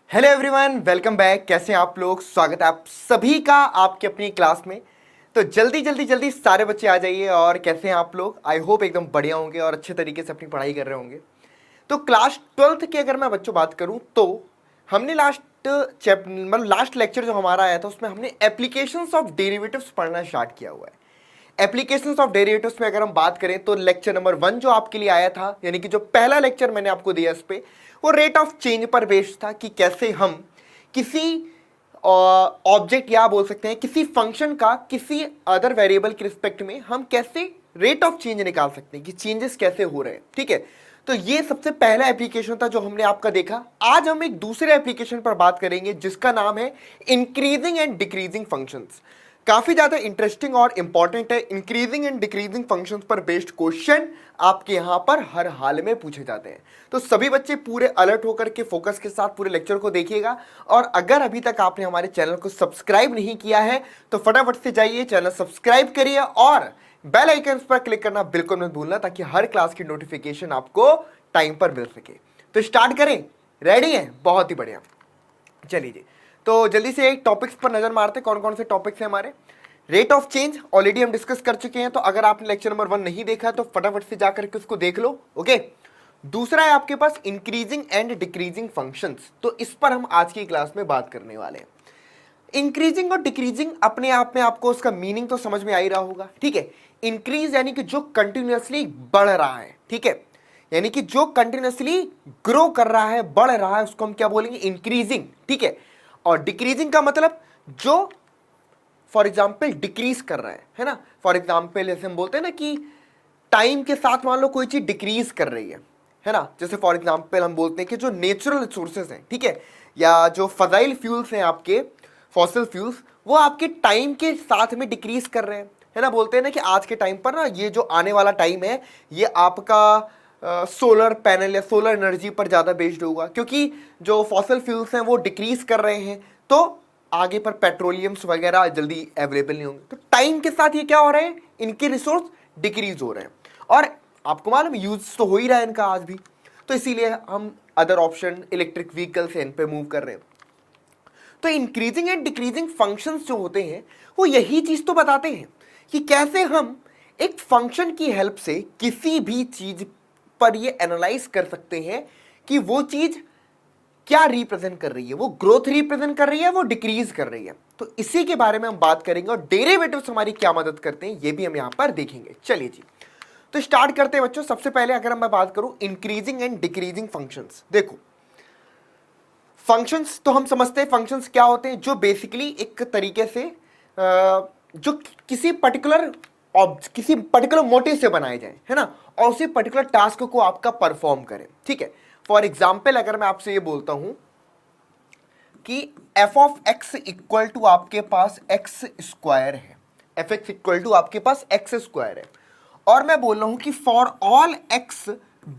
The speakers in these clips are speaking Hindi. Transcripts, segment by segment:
Hello everyone, welcome back. कैसे हैं आप लोग? स्वागत है आप सभी का आपके अपनी क्लास में। तो जल्दी जल्दी जल्दी सारे बच्चे आ जाइए। और कैसे हैं आप लोग? आई होप एकदम बढ़िया होंगे और अच्छे तरीके से अपनी पढ़ाई कर रहे होंगे। तो क्लास 12th की अगर मैं बच्चों बात करूं तो हमने लास्ट लेक्चर जो हमारा आया था उसमें हमने एप्लीकेशंस ऑफ डेरिवेटिव्स पढ़ना स्टार्ट किया हुआ है। एप्लीकेशंस ऑफ डेरिवेटिव्स में अगर हम बात करें तो लेक्चर नंबर 1 जो आपके लिए आया था, यानी कि जो पहला लेक्चर मैंने आपको दिया इस पे, वो रेट ऑफ चेंज पर बेस्ड था कि कैसे हम किसी ऑब्जेक्ट या बोल सकते हैं किसी फंक्शन का किसी अदर वेरिएबल के रिस्पेक्ट में हम कैसे रेट ऑफ चेंज निकाल सकते हैं कि चेंजेस कैसे हो रहे हैं। ठीक है, तो ये सबसे पहला एप्लीकेशन था जो हमने आपका देखा। आज हम एक दूसरे एप्लीकेशन पर बात करेंगे जिसका नाम है इंक्रीजिंग एंड डिक्रीजिंग फंक्शंस। काफी ज्यादा इंटरेस्टिंग और इंपॉर्टेंट है। इंक्रीजिंग एंड डिक्रीजिंग फंक्शंस पर बेस्ड क्वेश्चन आपके यहां पर हर हाल में पूछे जाते हैं। तो सभी बच्चे पूरे अलर्ट होकर के फोकस के साथ पूरे लेक्चर को देखिएगा। और अगर अभी तक आपने हमारे चैनल को सब्सक्राइब नहीं किया है तो फटाफट से जाइए, चैनल सब्सक्राइब करिए और बेल आइकन पर क्लिक करना बिल्कुल मत भूलना, ताकि हर क्लास की नोटिफिकेशन आपको टाइम पर मिल सके। तो स्टार्ट करें? रेडी है? बहुत ही बढ़िया। चलिए जी, तो जल्दी से एक टॉपिक्स पर नजर मारते। कौन कौन से टॉपिक्स हैं हमारे? रेट ऑफ चेंज ऑलरेडी हम डिस्कस कर चुके हैं, तो अगर आपने लेक्चर नंबर 1 नहीं देखा तो फटाफट से जाकर के उसको देख लो। ओके, दूसरा है आपके पास इंक्रीजिंग एंड डिक्रीजिंग फंक्शंस। तो इस पर हम आज की क्लास में बात करने वाले हैं। इंक्रीजिंग और डिक्रीजिंग अपने आप में आपको उसका मीनिंग तो समझ में आ ही रहा होगा। ठीक है, इंक्रीज यानी कि जो कंटिन्यूअसली बढ़ रहा है। ठीक है, यानी कि जो कंटिन्यूअसली ग्रो कर रहा है, बढ़ रहा है, उसको हम क्या बोलेंगे? इंक्रीजिंग। ठीक है, और डिक्रीजिंग का मतलब जो फॉर एग्जाम्पल डिक्रीज कर रहा है ना। फॉर एग्जाम्पल जैसे हम बोलते हैं ना कि टाइम के साथ मान लो कोई चीज डिक्रीज कर रही है ना। जैसे फॉर एग्जाम्पल हम बोलते हैं कि जो नेचुरल रिसोर्सेज हैं, ठीक है, या जो फजाइल फ्यूल्स हैं आपके, फॉसिल फ्यूल्स, वो आपके टाइम के साथ में डिक्रीज कर रहे हैं, है ना। बोलते हैं ना कि आज के टाइम पर ना, ये जो आने वाला टाइम है ये आपका सोलर पैनल या सोलर एनर्जी पर ज़्यादा बेस्ड होगा, क्योंकि जो फॉसिल फ्यूल्स हैं वो डिक्रीज कर रहे हैं, तो आगे पर पेट्रोलियम्स वगैरह जल्दी अवेलेबल नहीं होंगे। तो टाइम के साथ ये क्या हो रहे हैं? इनके रिसोर्स डिक्रीज हो रहे हैं। और आपको मालूम यूज तो हो ही रहा है इनका आज भी, तो इसीलिए हम अदर ऑप्शन इलेक्ट्रिक व्हीकल से इन पे मूव कर रहे हैं। तो इंक्रीजिंग एंड डिक्रीजिंग फंक्शंस जो होते हैं वो यही चीज तो बताते हैं कि कैसे हम एक फंक्शन की हेल्प से किसी भी चीज पर ये एनालाइज कर सकते हैं कि वो चीज क्या रिप्रेजेंट कर रही है, वो ग्रोथ रिप्रेजेंट कर रही है, वो डिक्रीज कर रही है। तो इसी के बारे में हम बात करेंगे और डेरिवेटिव्स हमारी क्या मदद करते हैं ये भी हम यहां पर देखेंगे। चलिए जी, तो स्टार्ट करते हैं बच्चों। सबसे पहले अगर मैं बात करूं इंक्रीजिंग एंड डिक्रीजिंग फंक्शंस, देखो फंक्शंस तो हम समझते हैं फंक्शंस क्या होते हैं, जो बेसिकली एक तरीके से जो किसी पर्टिकुलर मोटिव से बनाए जाए, है ना, और उसी पर्टिकुलर टास्क को आपका परफॉर्म करें। ठीक है, फॉर एग्जाम्पल अगर मैं आपसे ये बोलता हूं कि F of X equal to आपके पास एक्स स्क्वायर है, एफ एक्स इक्वल टू आपके पास एक्स स्क्वायर है, और मैं बोल रहा हूं कि for all x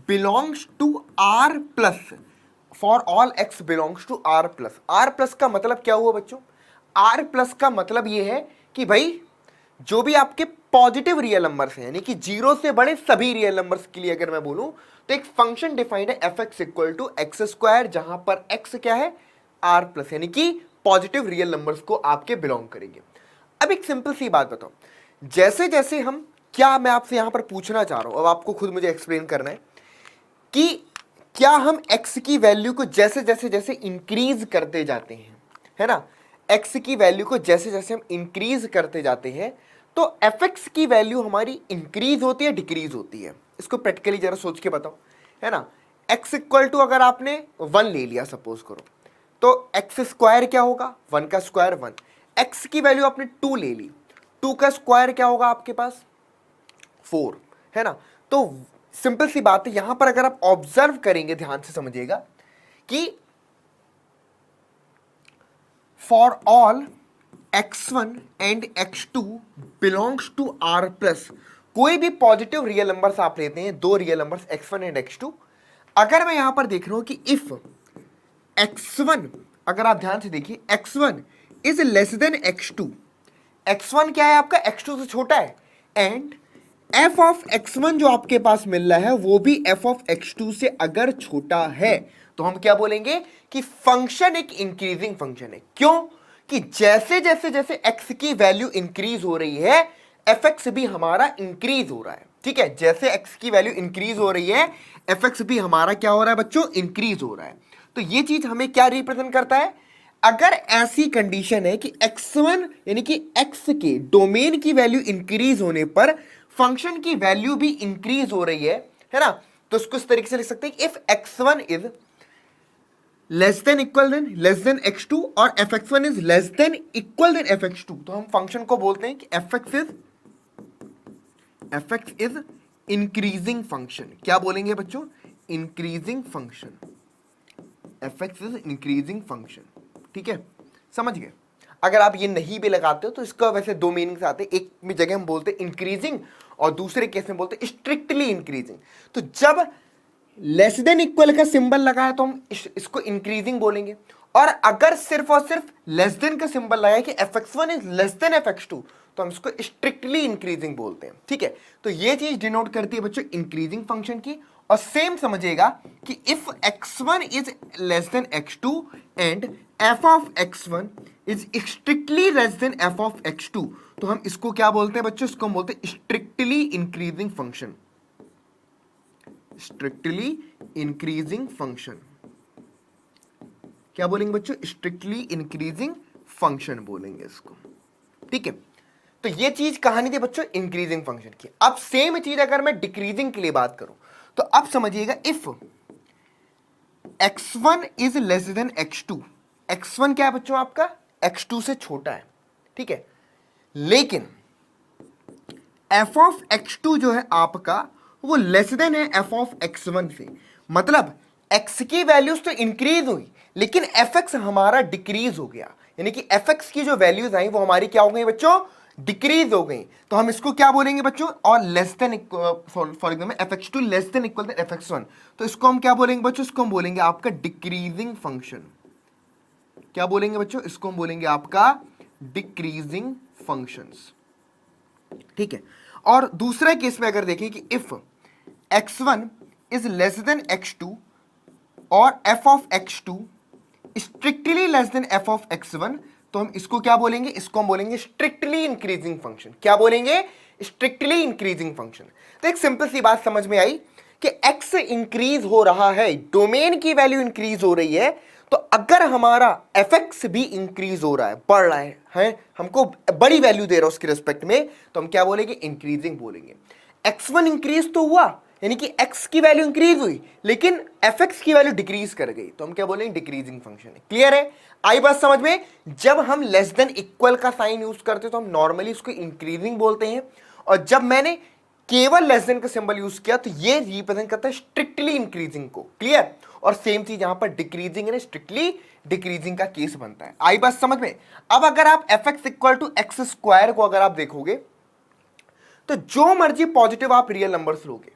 belongs to R plus, for all x belongs to R plus. R plus का मतलब क्या हुआ बच्चों? आर प्लस का मतलब यह है कि भाई जो भी आपके पॉजिटिव रियल नंबर्स हैं, यानी कि जीरो से बड़े सभी रियल नंबर्स के लिए अगर मैं बोलूं तो एक फंक्शन डिफाइंड है F x equal to X square, जहां पर एक्स क्या है? आर प्लस, यानी कि पॉजिटिव रियल नंबर्स को आपके बिलोंग करेंगे। अब एक सिंपल सी बात बताओ, जैसे जैसे हम, क्या मैं आपसे यहां पर पूछना चाह रहा हूं, अब आपको खुद मुझे एक्सप्लेन करना है कि क्या हम x की वैल्यू को जैसे जैसे जैसे इंक्रीज करते जाते हैं, है ना, x की वैल्यू को जैसे जैसे हम इंक्रीज करते जाते हैं तो fx की वैल्यू हमारी इंक्रीज होती है, डिक्रीज होती है? इसको प्रैक्टिकली जरा सोच के बताओ, है ना। x इक्वल टू अगर आपने 1 ले लिया सपोज करो, तो x स्क्वायर क्या होगा? 1 का स्क्वायर 1। x की वैल्यू आपने 2 ले ली, 2 का स्क्वायर क्या होगा आपके पास? 4, है ना। तो सिंपल सी बात है, यहां पर अगर आप ऑब्जर्व करेंगे, ध्यान से समझिएगा कि for all x1 and x2 belongs to r plus, कोई भी पॉजिटिव रियल नंबर्स आप लेते हैं, दो real numbers x1 and x2, अगर मैं यहां पर देख रहा हूं कि इफ x1, अगर आप ध्यान से देखिए, x1 is less than x2, x1 क्या है आपका? x2 से छोटा है, एंड f ऑफ x1 जो आपके पास मिल रहा है वो भी f ऑफ x2 से अगर छोटा है, तो हम क्या बोलेंगे कि फंक्शन एक इंक्रीजिंग फंक्शन है। क्यों? कि जैसे जैसे जैसे x की वैल्यू इंक्रीज हो रही है fx भी हमारा इंक्रीज हो रहा है। ठीक है, जैसे x की वैल्यू इंक्रीज हो रही है fx भी हमारा क्या हो रहा है बच्चों, इंक्रीज हो रहा है। तो ये चीज हमें क्या रिप्रेजेंट करता है? अगर ऐसी कंडीशन है कि x1 यानी कि x के डोमेन की वैल्यू इंक्रीज होने पर फंक्शन की वैल्यू भी इंक्रीज हो रही है ना, तो उसको इस तरीके से लिख सकते हैं if x1 is less than equal than less than x2 और fx1 is less than equal than fx2, तो हम फंक्शन को बोलते हैं कि fx इज इंक्रीजिंग फंक्शन। क्या बोलेंगे बच्चों? Increasing function. fx is increasing function. ठीक है, समझ गए? अगर आप ये नहीं भी लगाते हो तो इसका वैसे दो मीनिंग्स आते हैं। एक में जगह हम बोलते हैं इंक्रीजिंग और दूसरे केस में बोलते हैं स्ट्रिक्टली इंक्रीजिंग। तो जब लेस देन इक्वल का सिंबल लगा है तो हम इसको इंक्रीजिंग बोलेंगे, और अगर सिर्फ और सिर्फ लेस देन का सिंबल लगा है कि fx1 is less then fx2 तो हम इसको स्ट्रिक्टली इंक्रीजिंग बोलते हैं। ठीक है, तो ये चीज डिनोट करती है बच्चों इंक्रीजिंग फंक्शन की। और सेम समझिएगा कि if x1 is less than x2 and f of x1 is strictly less than f of x2 तो हम इसको क्या बोलते हैं बच्चों? इसको हम बोलते हैं strictly increasing function. Strictly increasing function क्या बोलेंगे बच्चों? स्ट्रिक्टली इंक्रीजिंग फंक्शन बोलेंगे इसको। ठीक है, तो ये चीज कहानी थी बच्चों इंक्रीजिंग फंक्शन की। अब सेम चीज अगर मैं डिक्रीजिंग के लिए बात करूं तो अब समझिएगा if x1 is less than x2, x1 क्या है बच्चों आपका? x2 से छोटा है। ठीक है, लेकिन f ऑफ x2 जो है आपका वो लेस देन है f ऑफ x1 से। मतलब x की वैल्यूज तो इंक्रीज हुई लेकिन fx हमारा डिक्रीज हो गया, यानी कि fx की जो वैल्यूज आई वो हमारी क्या हो गई बच्चों? डिक्रीज हो गई। तो हम इसको क्या बोलेंगे बच्चों? और less than for example fx2 less than equal than fx1 तो इसको हम क्या बोलेंगे बच्चों? इसको हम बोलेंगे आपका डिक्रीजिंग फंक्शन। क्या बोलेंगे बच्चों? इसको हम बोलेंगे आपका डिक्रीजिंग फंक्शंस। ठीक है, और दूसरे केस में अगर देखें कि if x1 is less than x2 और f of x2 strictly less than f of x1 तो हम इसको क्या बोलेंगे? इसको हम बोलेंगे स्ट्रिक्टली इंक्रीजिंग फंक्शन। क्या बोलेंगे? Strictly increasing function. तो एक सिंपल सी बात समझ में आई कि x इंक्रीज हो रहा है, डोमेन की वैल्यू इंक्रीज हो रही है, तो अगर हमारा fx भी इंक्रीज हो रहा है, बढ़ रहा है हमको बड़ी वैल्यू दे रहा है उसके रिस्पेक्ट में, तो हम क्या बोलेंगे? इंक्रीजिंग बोलेंगे। x1 इंक्रीज तो हुआ यानी कि x की वैल्यू इंक्रीज हुई लेकिन fx की वैल्यू डिक्रीज कर गई तो हम क्या बोलेंगे? डिक्रीजिंग फंक्शन है। क्लियर है? आई बात समझ में? जब हम लेस देन इक्वल का साइन यूज करते हैं तो हम नॉर्मली उसको इंक्रीजिंग बोलते हैं, और जब मैंने केवल लेस देन का सिंबल यूज किया तो ये रिप्रेजेंट करता है स्ट्रिक्टली इंक्रीजिंग को। क्लियर? और सेम चीज यहां पर डिक्रीजिंग है, स्ट्रिक्टली डिक्रीजिंग का केस बनता है। आई बात समझ में? अब अगर आप fx equal to X square को अगर आप देखोगे तो जो मर्जी पॉजिटिव आप रियल नंबर्स लोगे,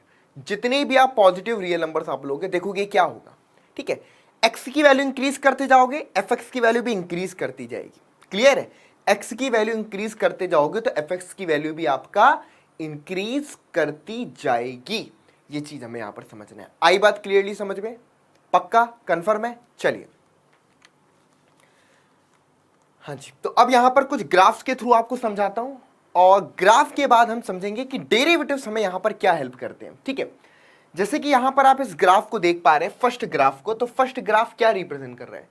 जितने भी आप पॉजिटिव रियल नंबर्स आप लोगे, देखोगे क्या होगा? ठीक है, x की वैल्यू इंक्रीज करते जाओगे fx की वैल्यू भी इंक्रीज करती जाएगी। क्लियर है? x की वैल्यू इंक्रीज करते जाओगे तो fx की वैल्यू भी आपका इंक्रीज करती जाएगी। ये चीज हमें यहां पर समझना है। आई बात क्लियरली समझ में? पक्का? कंफर्म है? चलिए, हाँ जी, तो अब यहां पर कुछ ग्राफ्स के थ्रू आपको समझाता हूं, और ग्राफ के बाद हम समझेंगे कि डेरिवेटिव्स हमें यहां पर क्या हेल्प करते हैं। ठीक है, जैसे कि यहां पर आप इस ग्राफ को देख पा रहे हैं, फर्स्ट ग्राफ को, तो फर्स्ट ग्राफ क्या रिप्रेजेंट कर रहा है?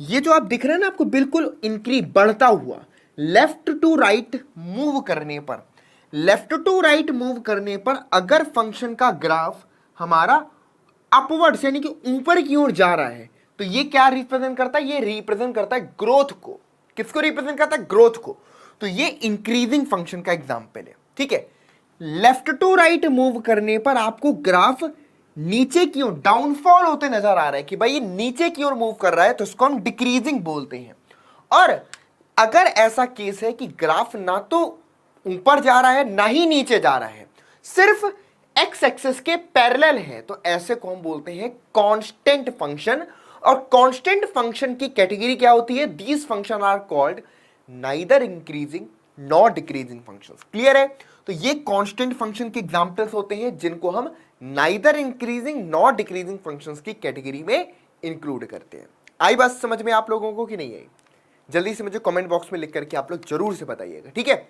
ये जो आप दिख रहे हैं ना आपको, बिल्कुल इंक्रीज बढ़ता हुआ, लेफ्ट टू राइट मूव करने पर, लेफ्ट टू राइट मूव करने पर अगर फंक्शन का ग्राफ हमारा अपवर्ड्स यानी कि ऊपर की ओर जा रहा है तो ये क्या रिप्रेजेंट करता है? ये रिप्रेजेंट करता है ग्रोथ को। किसको रिप्रेजेंट करता है? ग्रोथ को। तो ये इंक्रीजिंग फंक्शन का एग्जांपल है। ठीक है, लेफ्ट टू राइट मूव करने पर आपको ग्राफ नीचे की ओर डाउनफॉल होते नजर आ रहा है कि भाई ये नीचे की ओर मूव कर रहा है, तो इसको हम डिक्रीजिंग बोलते हैं। और अगर ऐसा केस है कि ग्राफ ना तो ऊपर जा रहा है ना ही नीचे जा रहा है, सिर्फ एक्स एक्सिस के पैरेलल है, तो ऐसे को हम बोलते हैं कांस्टेंट फंक्शन। और कांस्टेंट फंक्शन की कैटेगरी क्या होती है? These function are called neither increasing not decreasing functions. Clear है? तो ये कांस्टेंट फंक्शन के एग्जांपल्स होते हैं जिनको हम neither increasing not decreasing functions की कैटेगरी में इंक्लूड करते हैं। आई बात समझ में आप लोगों को कि नहीं आई? जल्दी से मुझे कमेंट बॉक्स में लिख करके आप लोग जरूर से बताइएगा, ठीक है।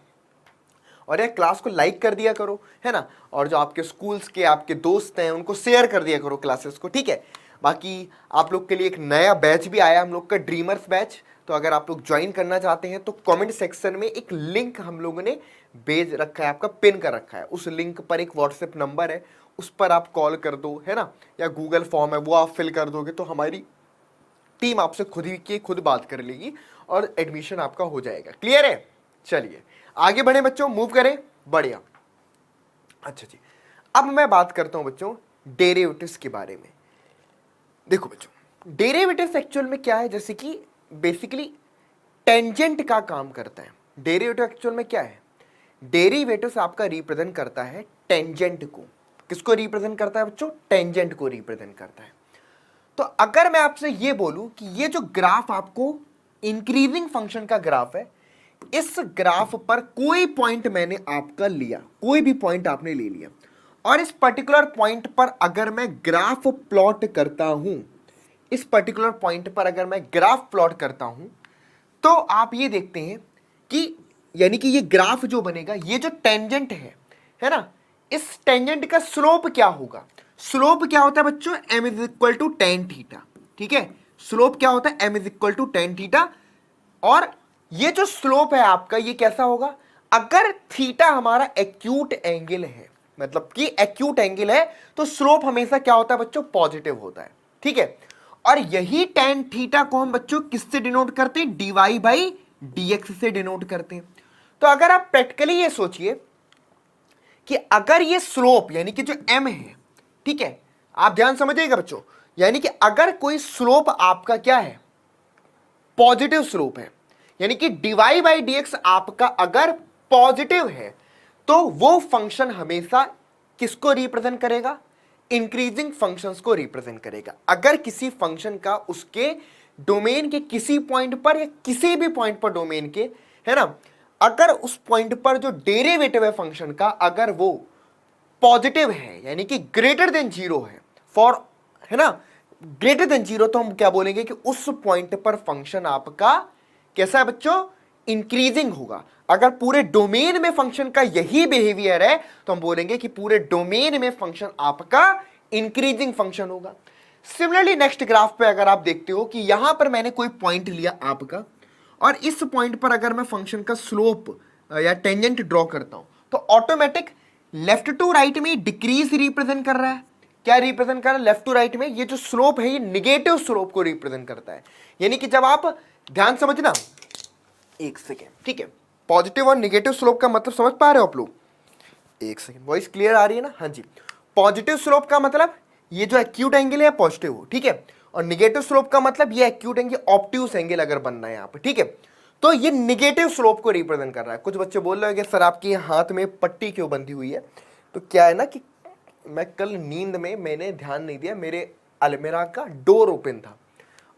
और यार क्लास को लाइक कर दिया करो, है ना, और जो आपके स्कूल्स के आपके दोस्त हैं उनको शेयर कर दिया करो क्लासेस को, ठीक है। बाकी आप लोग के लिए एक नया बैच भी आया हम लोग का, ड्रीमर्स बैच। तो अगर आप लोग ज्वाइन करना चाहते हैं तो कमेंट सेक्शन में एक लिंक हम लोगों ने भेज रखा है, आपका पिन कर रखा है। उस लिंक पर एक व्हाट्सएप नंबर है, उस पर आप कॉल कर दो, है ना, या गूगल फॉर्म है वो आप फिल कर दोगे तो हमारी टीम आपसे खुद ही की खुद बात कर लेगी और एडमिशन आपका हो जाएगा। क्लियर है? चलिए आगे बढ़े बच्चों, मूव करें। बढ़िया। अच्छा जी, अब मैं बात करता हूं बच्चों डेरिवेटिव्स के बारे में। देखो बच्चों, डेरिवेटिव्स एक्चुअल में क्या है, जैसे कि बेसिकली टेंजेंट का काम करता है। डेरिवेटिव एक्चुअल में क्या है? डेरिवेटिव्स आपका रिप्रेजेंट करता है टेंजेंट को। किसको रिप्रेजेंट करता है बच्चों? टेंजेंट को रिप्रेजेंट करता है। तो अगर मैं आपसे ये बोलूं कि ये जो ग्राफ आपको इंक्रीजिंग फंक्शन का ग्राफ है, इस ग्राफ पर कोई पॉइंट मैंने आपका लिया, कोई भी पॉइंट आपने ले लिया, और इस पर्टिकुलर पॉइंट पर अगर मैं ग्राफ प्लॉट करता हूं, इस पर्टिकुलर पॉइंट पर अगर मैं ग्राफ प्लॉट करता हूं, तो आप ये देखते हैं कि यानी कि ये ग्राफ जो बनेगा, ये जो टेंजेंट है ना, इस टेंजेंट का स्लोप क्या होगा? स्लोप क्या होता है बच्चों? m is equal to tan theta, ठीक है। स्लोप क्या होता है? m is equal to tan theta. और ये जो स्लोप है आपका, ये कैसा होगा? अगर थीटा हमारा एक्यूट एंगल है, मतलब कि एक्यूट एंगल है, तो स्लोप हमेशा क्या होता है बच्चों? पॉजिटिव होता है, ठीक है। और यही टेन थीटा को हम बच्चों किससे डिनोट करते हैं? dy बाई dx से डिनोट करते हैं। तो अगर आप प्रैक्टिकली ये सोचिए कि अगर ये स्लोप यानी कि जो m है, ठीक है, आप ध्यान समझिएगा बच्चों, यानी कि अगर कोई स्लोप आपका क्या है? पॉजिटिव स्लोप है, यानी कि dy बाई dx आपका अगर पॉजिटिव है, तो वो फंक्शन हमेशा किसको रिप्रेजेंट करेगा? इंक्रीजिंग फंक्शंस को रिप्रेजेंट करेगा। अगर किसी फंक्शन का उसके डोमेन के किसी पॉइंट पर या किसी भी पॉइंट पर डोमेन के, है ना, अगर उस पॉइंट पर जो डेरिवेटिव है फंक्शन का, अगर वो पॉजिटिव है यानी कि ग्रेटर देन जीरो है, फॉर, है ना, ग्रेटर देन जीरो, तो हम क्या बोलेंगे कि उस पॉइंट पर फंक्शन आपका कैसा है बच्चों? इंक्रीजिंग होगा। अगर पूरे डोमेन में फंक्शन का यही बिहेवियर है तो हम बोलेंगे कि पूरे डोमेन में फंक्शन आपका इंक्रीजिंग फंक्शन होगा। सिमिलरली नेक्स्ट ग्राफ पे अगर आप देखते हो कि यहां पर मैंने कोई पॉइंट लिया आपका, और इस पॉइंट पर अगर मैं फंक्शन का स्लोप या टेंजेंट ड्रॉ करता हूं, तो ऑटोमेटिक लेफ्ट टू राइट में डिक्रीज रिप्रेजेंट कर रहा है। क्या रिप्रेजेंट कर रहा है? लेफ्ट टू राइट में ये जो स्लोप है ये निगेटिव स्लोप को रिप्रेजेंट करता है। यानी कि जब आप ध्यान समझना, एक सेकेंड, ठीक है, पॉजिटिव और निगेटिव स्लोप का मतलब समझ पा रहे हो आप लोग? एक सेकेंड, वॉइस क्लियर आ रही है ना? हाँ जी। पॉजिटिव स्लोप का मतलब ये जो एक्यूट एंगल है पॉजिटिव हो, ठीक है, और निगेटिव स्लोप का मतलब ये एक्यूट एंगल ऑब्ट्यूस एंगल अगर बनना है यहाँ पे, ठीक है, तो ये निगेटिव स्लोप को रिप्रेजेंट कर रहा है। कुछ बच्चे बोल रहे हैं कि सर आपके हाथ में पट्टी क्यों बंधी हुई है? तो क्या है ना कि मैं कल नींद में मैंने ध्यान नहीं दिया, मेरे अलमीरा का डोर ओपन था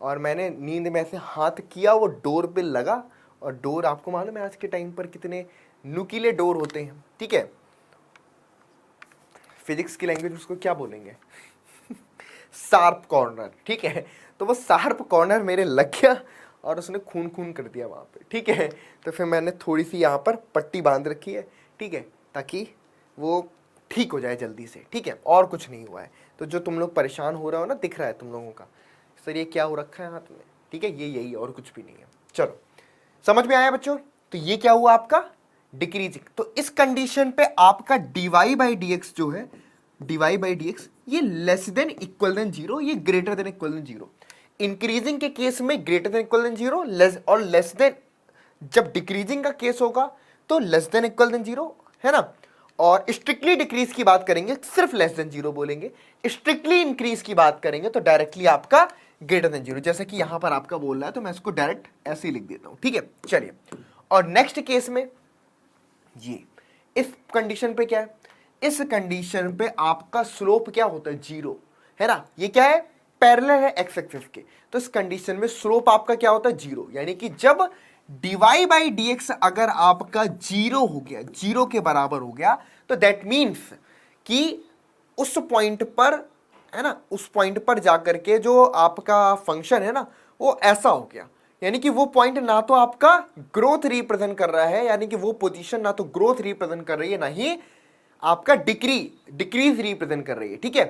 और मैंने नींद में ऐसे हाथ किया, वो डोर पे लगा, और डोर आपको मालूम है आज के टाइम पर कितने नुकीले डोर होते हैं, ठीक है, फिजिक्स की लैंग्वेज उसको क्या बोलेंगे? शार्प कॉर्नर, ठीक है। तो वो शार्प कॉर्नर मेरे लग गया और उसने खून खून कर दिया वहाँ पे, ठीक है। तो फिर मैंने थोड़ी सी यहाँ पर पट्टी बांध रखी है, ठीक है, ताकि वो ठीक हो जाए जल्दी से, ठीक है, और कुछ नहीं हुआ है। तो जो तुम लोग परेशान हो रहे हो ना, दिख रहा है तुम लोगों का सर ये क्या हो रखा है हाथ में, ठीक है, ये यही और कुछ भी नहीं है। चलो समझ में आया बच्चों? तो ये क्या हुआ आपका? डिक्रीजिंग। तो इस कंडीशन पे आपका dy बाई dx जो है, dy बाई dx ये less than equal than zero, ये greater than equal than zero. Increasing के केस में greater than equal than zero, और लेस देन, जब डिक्रीजिंग का केस होगा तो less than equal than zero, है ना। और स्ट्रिक्टली डिक्रीज की बात करेंगे सिर्फ लेस देन जीरो बोलेंगे, स्ट्रिक्टली इंक्रीज की बात करेंगे तो डायरेक्टली आपका ग्रेटर देन जीरो, जैसा कि यहां पर आपका बोल रहा है, तो मैं इसको डायरेक्ट ऐसे ही लिख देता हूं, ठीक है। चलिए, और नेक्स्ट केस में ये इस कंडीशन पे क्या है? इस कंडीशन पे आपका स्लोप क्या होता है? जीरो, है ना। ये क्या है? पैरेलल है एक्स एक्सिस के, तो इस कंडीशन में स्लोप आपका क्या होता है? जीरो। यानी कि जब dy बाई dx अगर आपका जीरो हो गया, जीरो के बराबर हो गया, तो दैट मीन्स कि उस पॉइंट पर है ना, उस पॉइंट पर जाकर के जो आपका फंक्शन है ना वो ऐसा हो गया, यानी कि वो पॉइंट ना तो आपका ग्रोथ रिप्रेजेंट कर रहा है, यानी कि वो पोजीशन ना तो ग्रोथ रिप्रेजेंट कर रही है, ना ही आपका डिक्रीज रिप्रेजेंट कर रही है। ठीक है,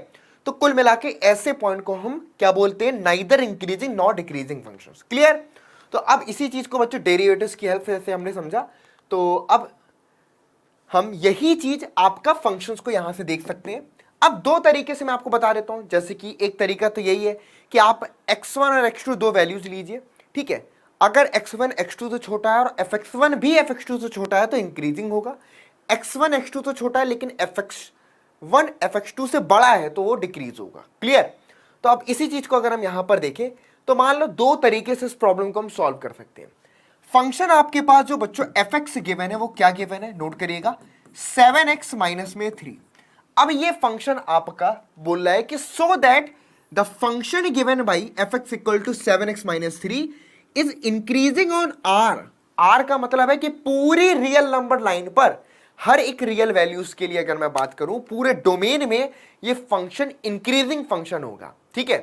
तो कुल मिला के ऐसे पॉइंट को हम क्या बोलते हैं, neither increasing not decreasing functions. Clear. तो अब इसी चीज को बच्चों डेरिवेटिव्स की हेल्प से हमने समझा, तो अब हम यही चीज आपका फंक्शंस को यहां से देख सकते हैं। अब दो तरीके से मैं आपको बता देता हूं, जैसे कि एक तरीका तो यही है कि आप x1 और x2 दो वैल्यूज लीजिए। ठीक है, अगर x1 x2 से छोटा है और fx1 भी fx2 से छोटा है तो इंक्रीजिंग होगा, x1 x2 से छोटा है लेकिन fx1 fx2 से बड़ा है तो वो डिक्रीज होगा। क्लियर। तो अब इसी चीज को अगर हम यहां पर देखें तो मान लो दो तरीके से इस प्रॉब्लम को हम सॉल्व कर सकते हैं। फंक्शन आपके पास जो बच्चों fx गिवन है वो क्या गिवन है, नोट करिएगा, 7x माइनस में 3। अब ये फंक्शन आपका बोल रहा है कि so that the function given by fx equal to 7x minus 3 is increasing on r का मतलब है कि पूरी रियल नंबर लाइन पर हर एक रियल वैल्यूज के लिए अगर मैं बात करूं पूरे डोमेन में ये फंक्शन इंक्रीजिंग फंक्शन होगा। ठीक है,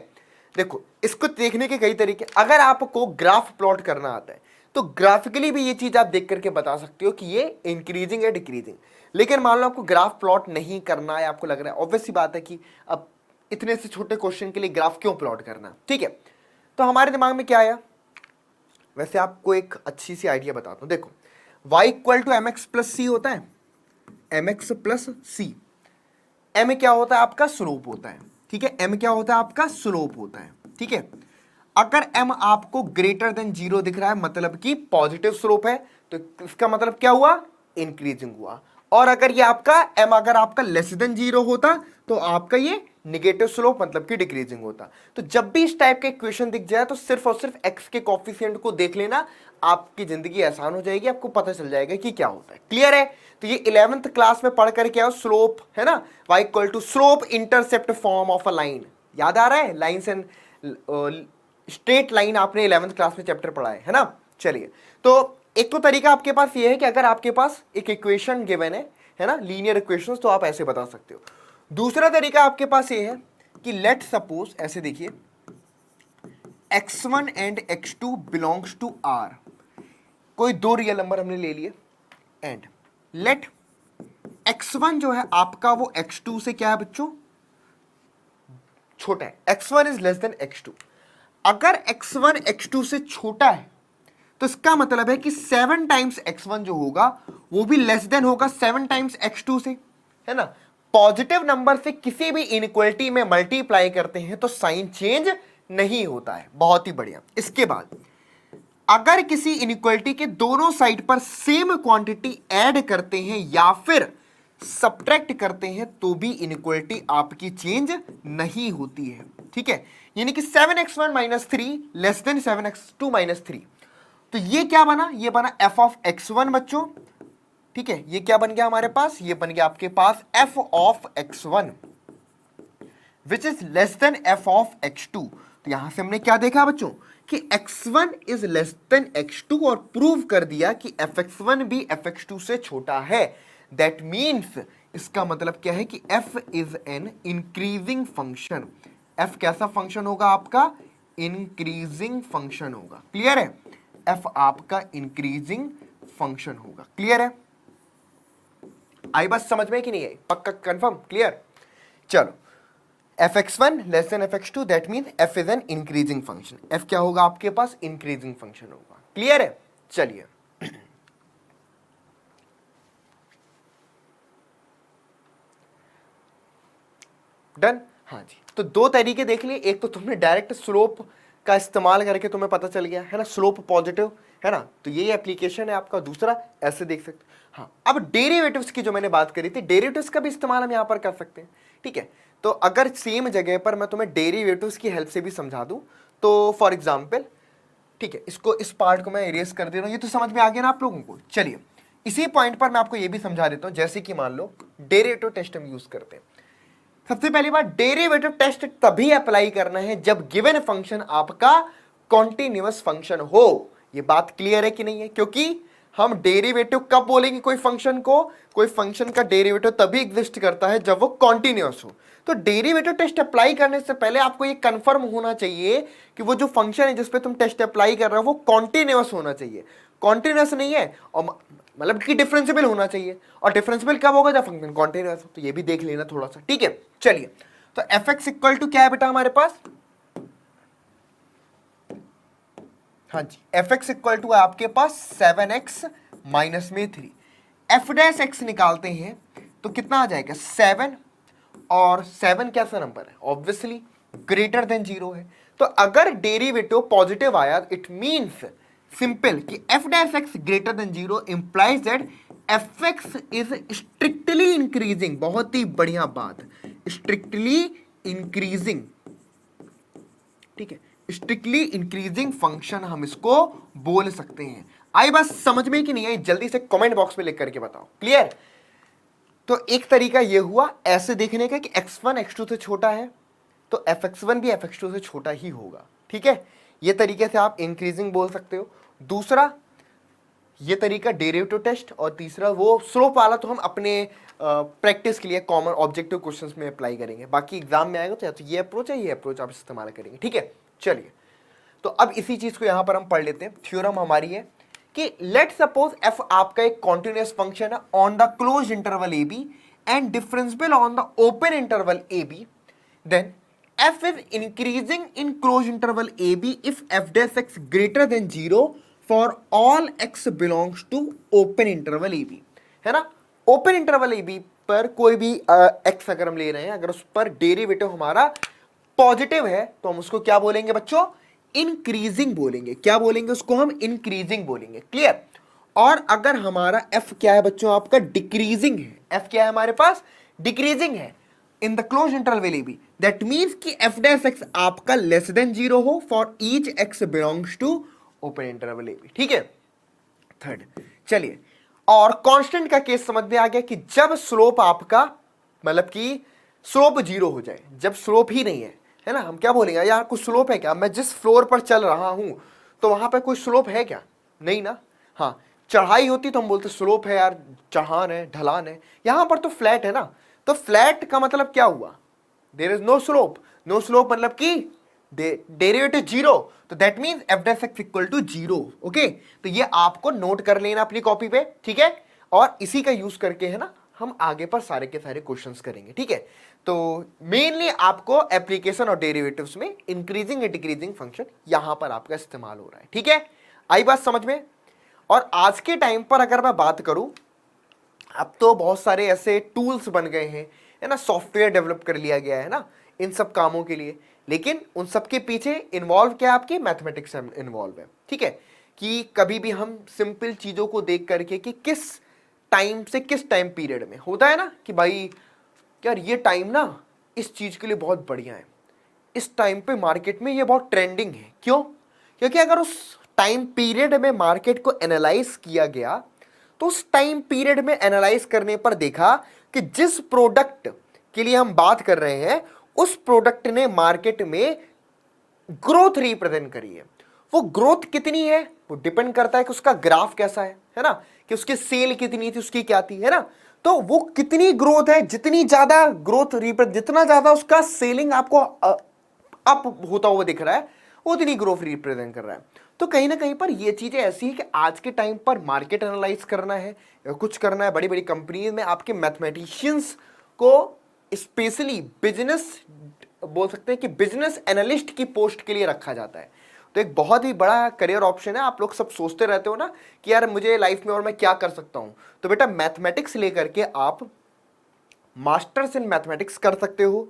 देखो इसको देखने के कई तरीके, अगर आपको ग्राफ प्लॉट करना आता है तो ग्राफिकली भी ये चीज आप देख करके बता सकते हो कि ये इंक्रीजिंग है डिक्रीजिंग। लेकिन मान लो आपको ग्राफ प्लॉट नहीं करना है, आपको लग रहा है ऑब्वियस सी बात है कि अब इतने से छोटे क्वेश्चन के लिए ग्राफ क्यों प्लॉट करना। ठीक है, तो हमारे दिमाग में क्या आया, वैसे आपको एक अच्छी सी आइडिया बताता हूं। देखो y equal to M X plus C होता है, M X plus C, M क्या होता है आपका स्लोप होता है। ठीक है, एम क्या होता है आपका स्लोप होता है। ठीक है, अगर m आपको ग्रेटर देन 0 दिख रहा है मतलब कि पॉजिटिव स्लोप है, तो इसका मतलब क्या हुआ, इंक्रीजिंग हुआ। और अगर ये आपका m अगर आपका लेस देन 0 होता तो आपका ये निगेटिव स्लोप मतलब कि डिक्रीजिंग होता। तो जब भी इस टाइप का इक्वेशन दिख जाए तो सिर्फ और सिर्फ x के कोफिशिएंट को देख लेना, आपकी जिंदगी आसान हो जाएगी, आपको पता चल जाएगा कि क्या होता है। क्लियर है। तो ये 11th क्लास में पढ़ करके आओ, स्लोप है ना, y equal to slope intercept form of a line, याद आ रहा है, लाइन्स एंड स्ट्रेट लाइन आपने 11th क्लास में चैप्टर पढ़ा है ना। चलिए, तो एक तो तरीका आपके पास ये है कि अगर आपके पास एक इक्वेशन गिवन है ना, लीनियर इक्वेशंस, तो आप ऐसे बता सकते हो। दूसरा तरीका आपके पास ये है कि लेट सपोज, ऐसे देखिए, x1 and x2 belongs to r, कोई दो रियल नंबर हमने ले लिए, एंड लेट x1 जो है आपका वो x2 से क्या है बच्चों, छोटा है, x1 is less than x2। अगर x1 x2 से छोटा है तो इसका मतलब है कि 7 टाइम्स x1 जो होगा वो भी लेस देन होगा 7 टाइम्स x2 से, है ना। पॉजिटिव नंबर से किसी भी इनइक्वालिटी में मल्टीप्लाई करते हैं तो साइन चेंज नहीं होता है। बहुत ही बढ़िया। इसके बाद अगर किसी इनइक्वालिटी के दोनों साइड पर सेम क्वांटिटी ऐड करते हैं या फिर सब्ट्रैक्ट करते हैं तो भी इनइक्वालिटी आपकी चेंज नहीं होती है। ठीक है, यानी कि 7x1 minus 3 less than 7x2 minus 3, तो ये क्या बना, ये बना f ऑफ x1 बच्चों। ठीक है, ये क्या बन गया हमारे पास, ये बन गया आपके पास f of x1 which is less then f of x2। तो यहां से हमने क्या देखा बच्चों कि x1 is less than x2 और प्रूव कर दिया कि fx1 भी fx2 से छोटा है। दैट मीन्स इसका मतलब क्या है कि f is an increasing function. f कैसा फंक्शन होगा आपका, इंक्रीजिंग फंक्शन होगा। क्लियर है, f आपका इंक्रीजिंग फंक्शन होगा। क्लियर है, आई बात समझ में कि नहीं आई, पक्का कंफर्म, क्लियर। चलो, fx1 less than fx2 that mean f is an increasing function. f क्या होगा आपके पास, इंक्रीजिंग फंक्शन होगा। क्लियर है, चलिए डन। हाँ जी, तो दो तरीके देख लिए, एक तो तुमने डायरेक्ट स्लोप का इस्तेमाल करके तुम्हें पता चल गया है ना, स्लोप पॉजिटिव है ना, तो ये एप्लीकेशन है आपका। दूसरा ऐसे देख सकते। हाँ, अब डेरिवेटिव्स की जो मैंने बात करी थी, डेरिवेटिव्स का भी इस्तेमाल हम यहाँ पर कर सकते हैं। ठीक है, तो अगर सेम जगह पर मैं तुम्हें डेरिवेटिव्स की हेल्प से भी समझा दूं तो फॉर एग्जाम्पल, ठीक है, इसको इस पार्ट को मैं इरेज कर दे रहा हूँ, ये तो समझ में आ गया ना आप लोगों को। चलिए, इसी पॉइंट पर मैं आपको ये भी समझा देता हूँ। जैसे कि मान लो डेरिवेटिव टेस्ट हम यूज करते हैं। सबसे पहली बात, डेरिवेटिव टेस्ट तभी अप्लाई करना है जब गिवन फंक्शन आपका कॉन्टिन्यूअस फंक्शन हो। ये बात क्लियर है कि नहीं है, क्योंकि हम डेरिवेटिव कब बोलेंगे कोई फंक्शन को? कोई फंक्शन का डेरिवेटिव तभी एग्जिस्ट करता है जब वो कॉन्टिन्यूअस हो। तो डेरिवेटिव टेस्ट अप्लाई करने से पहले आपको ये कंफर्म होना चाहिए कि वो जो फंक्शन है जिसपे तुम टेस्ट अप्लाई कर रहे हो वो कॉन्टिन्यूअस होना चाहिए। कॉन्टिन्यूअस नहीं है और मतलब कि डिफरेंशिएबल होना चाहिए, और डिफरेंशिएबल कब होगा? जब फंक्शन कॉन्टिन्यूअस हो। तो ये भी देख लेना थोड़ा सा, ठीक है। चलिए, तो एफ एक्स इक्वल टू क्या है बेटा हमारे पास? हाँ जी, एफ एक्स इक्वल टू आपके पास 7x माइनस में 3। एफ डैश एक्स निकालते हैं तो कितना आ जाएगा? 7, और 7 कैसा नंबर है? ऑब्वियसली ग्रेटर देन 0 है। तो अगर डेरिवेटिव पॉजिटिव आया, इट मीन्स सिंपल कि F dash X greater than 0 implies that F X is strictly increasing. बहुत ही बढ़िया बात, स्ट्रिक्टली इंक्रीजिंग, ठीक है, स्ट्रिक्टली इंक्रीजिंग फंक्शन हम इसको बोल सकते हैं। आई बात समझ में कि नहीं आई? जल्दी से कमेंट बॉक्स में लिख करके बताओ। क्लियर? तो एक तरीका ये हुआ ऐसे देखने का कि x1 x2 से छोटा है तो fx1 भी fx2 से छोटा ही होगा, ठीक है। ये तरीके से आप इंक्रीजिंग बोल सकते हो। दूसरा ये तरीका डेरिवेटिव टेस्ट, और तीसरा वो स्लोप वाला तो हम अपने प्रैक्टिस के लिए कॉमन ऑब्जेक्टिव क्वेश्चंस में अप्लाई करेंगे। बाकी एग्जाम में आएगा तो ये अप्रोच है, ये अप्रोच आप इस्तेमाल करेंगे, ठीक है। चलिए, तो अब इसी चीज को यहां पर हम पढ़ लेते हैं। थ्योरम हमारी है कि लेट सपोज एफ आपका एक कॉन्टिन्यूअस फंक्शन है on the close interval A B and differentiable on the open interval A B, then F is increasing in close interval A B if F dash X greater than 0 for all x belongs to open interval A B, है ना। ओपन इंटरवल ए बी पर कोई भी एक्स अगर हम ले रहे हैं, अगर उस पर डेरिवेटिव हमारा पॉजिटिव है तो हम उसको क्या बोलेंगे बच्चों? इंक्रीजिंग बोलेंगे। क्या बोलेंगे उसको? हम इंक्रीजिंग बोलेंगे। क्लियर? और अगर हमारा एफ क्या है बच्चों? आपका डिक्रीजिंग है। एफ क्या है हमारे पास? डिक्रीजिंग है in the close interval A B, that means कि एफ डैश एक्स आपका लेस देन 0 हो for each X belongs to open interval A B, ठीक है। थर्ड, चलिए, और कांस्टेंट का केस समझ में आ गया कि जब स्लोप आपका मतलब कि स्लोप 0 हो जाए, जब स्लोप ही नहीं है ना, हम क्या बोलेंगे? यार कुछ स्लोप है क्या? मैं जिस फ्लोर पर चल रहा हूं तो वहां पर कोई स्लोप है क्या? नहीं ना। हाँ, चढ़ाई होती तो हम बोलते स्लोप है यार, चढ़ान है, ढलान है। यहां पर तो फ्लैट है ना, तो फ्लैट का मतलब क्या हुआ? There is no slope. No slope मतलब कि डेरिवेटिव 0, तो that means F dash X equal to 0। Okay, तो ये आपको नोट कर लेना अपनी कॉपी पे, ठीक है। और इसी का यूज करके है ना हम आगे पर सारे के सारे क्वेश्चंस करेंगे, ठीक है। तो मेनली आपको एप्लीकेशन और डेरिवेटिव्स में इंक्रीजिंग एंड डिक्रीजिंग फंक्शन यहां पर आपका इस्तेमाल हो रहा है, ठीक है। आई बात समझ में? और आज के टाइम पर अगर मैं बात करूं, अब तो बहुत सारे ऐसे टूल्स बन गए हैं, है ना, सॉफ्टवेयर डेवलप कर लिया गया है ना इन सब कामों के लिए, लेकिन उन सब के पीछे इन्वॉल्व क्या है? आपके मैथमेटिक्स इन्वॉल्व है, ठीक है। कि कभी भी हम सिंपल चीजों को देख करके कि किस टाइम से किस टाइम पीरियड में होता है ना कि भाई यार ये टाइम ना इस चीज के लिए बहुत बढ़िया है, इस टाइम पे मार्केट में ये बहुत ट्रेंडिंग है। क्यों? क्योंकि अगर उस टाइम पीरियड में मार्केट को एनालाइज किया गया तो उस टाइम पीरियड में एनालाइज करने पर देखा कि जिस प्रोडक्ट के लिए हम बात कर रहे हैं उस प्रोडक्ट ने मार्केट में ग्रोथ रिप्रेजेंट करी है। वो ग्रोथ कितनी है वो डिपेंड करता है कि उसका ग्राफ कैसा है ना, कि उसकी सेल कितनी थी, उसकी क्या थी, है ना। तो वो कितनी ग्रोथ है, जितनी ज्यादा ग्रोथ जितना ज्यादा उसका सेलिंग आपको अप होता हुआ दिख रहा है उतनी ग्रोथ रिप्रेजेंट कर रहा है। तो कहीं ना कहीं पर ये चीजें ऐसी है कि आज के टाइम पर मार्केट एनालाइज करना है या कुछ करना है, बड़ी बड़ी कंपनीज में आपके मैथमेटिशियंस को स्पेशली बिजनेस बोल सकते हैं कि बिजनेस एनालिस्ट की पोस्ट के लिए रखा जाता है। तो एक बहुत ही बड़ा करियर ऑप्शन है। आप लोग सब सोचते रहते हो ना कि यार मुझे लाइफ में और मैं क्या कर सकता हूं, तो बेटा मैथमेटिक्स लेकर के आप मास्टर्स इन मैथमेटिक्स कर सकते हो।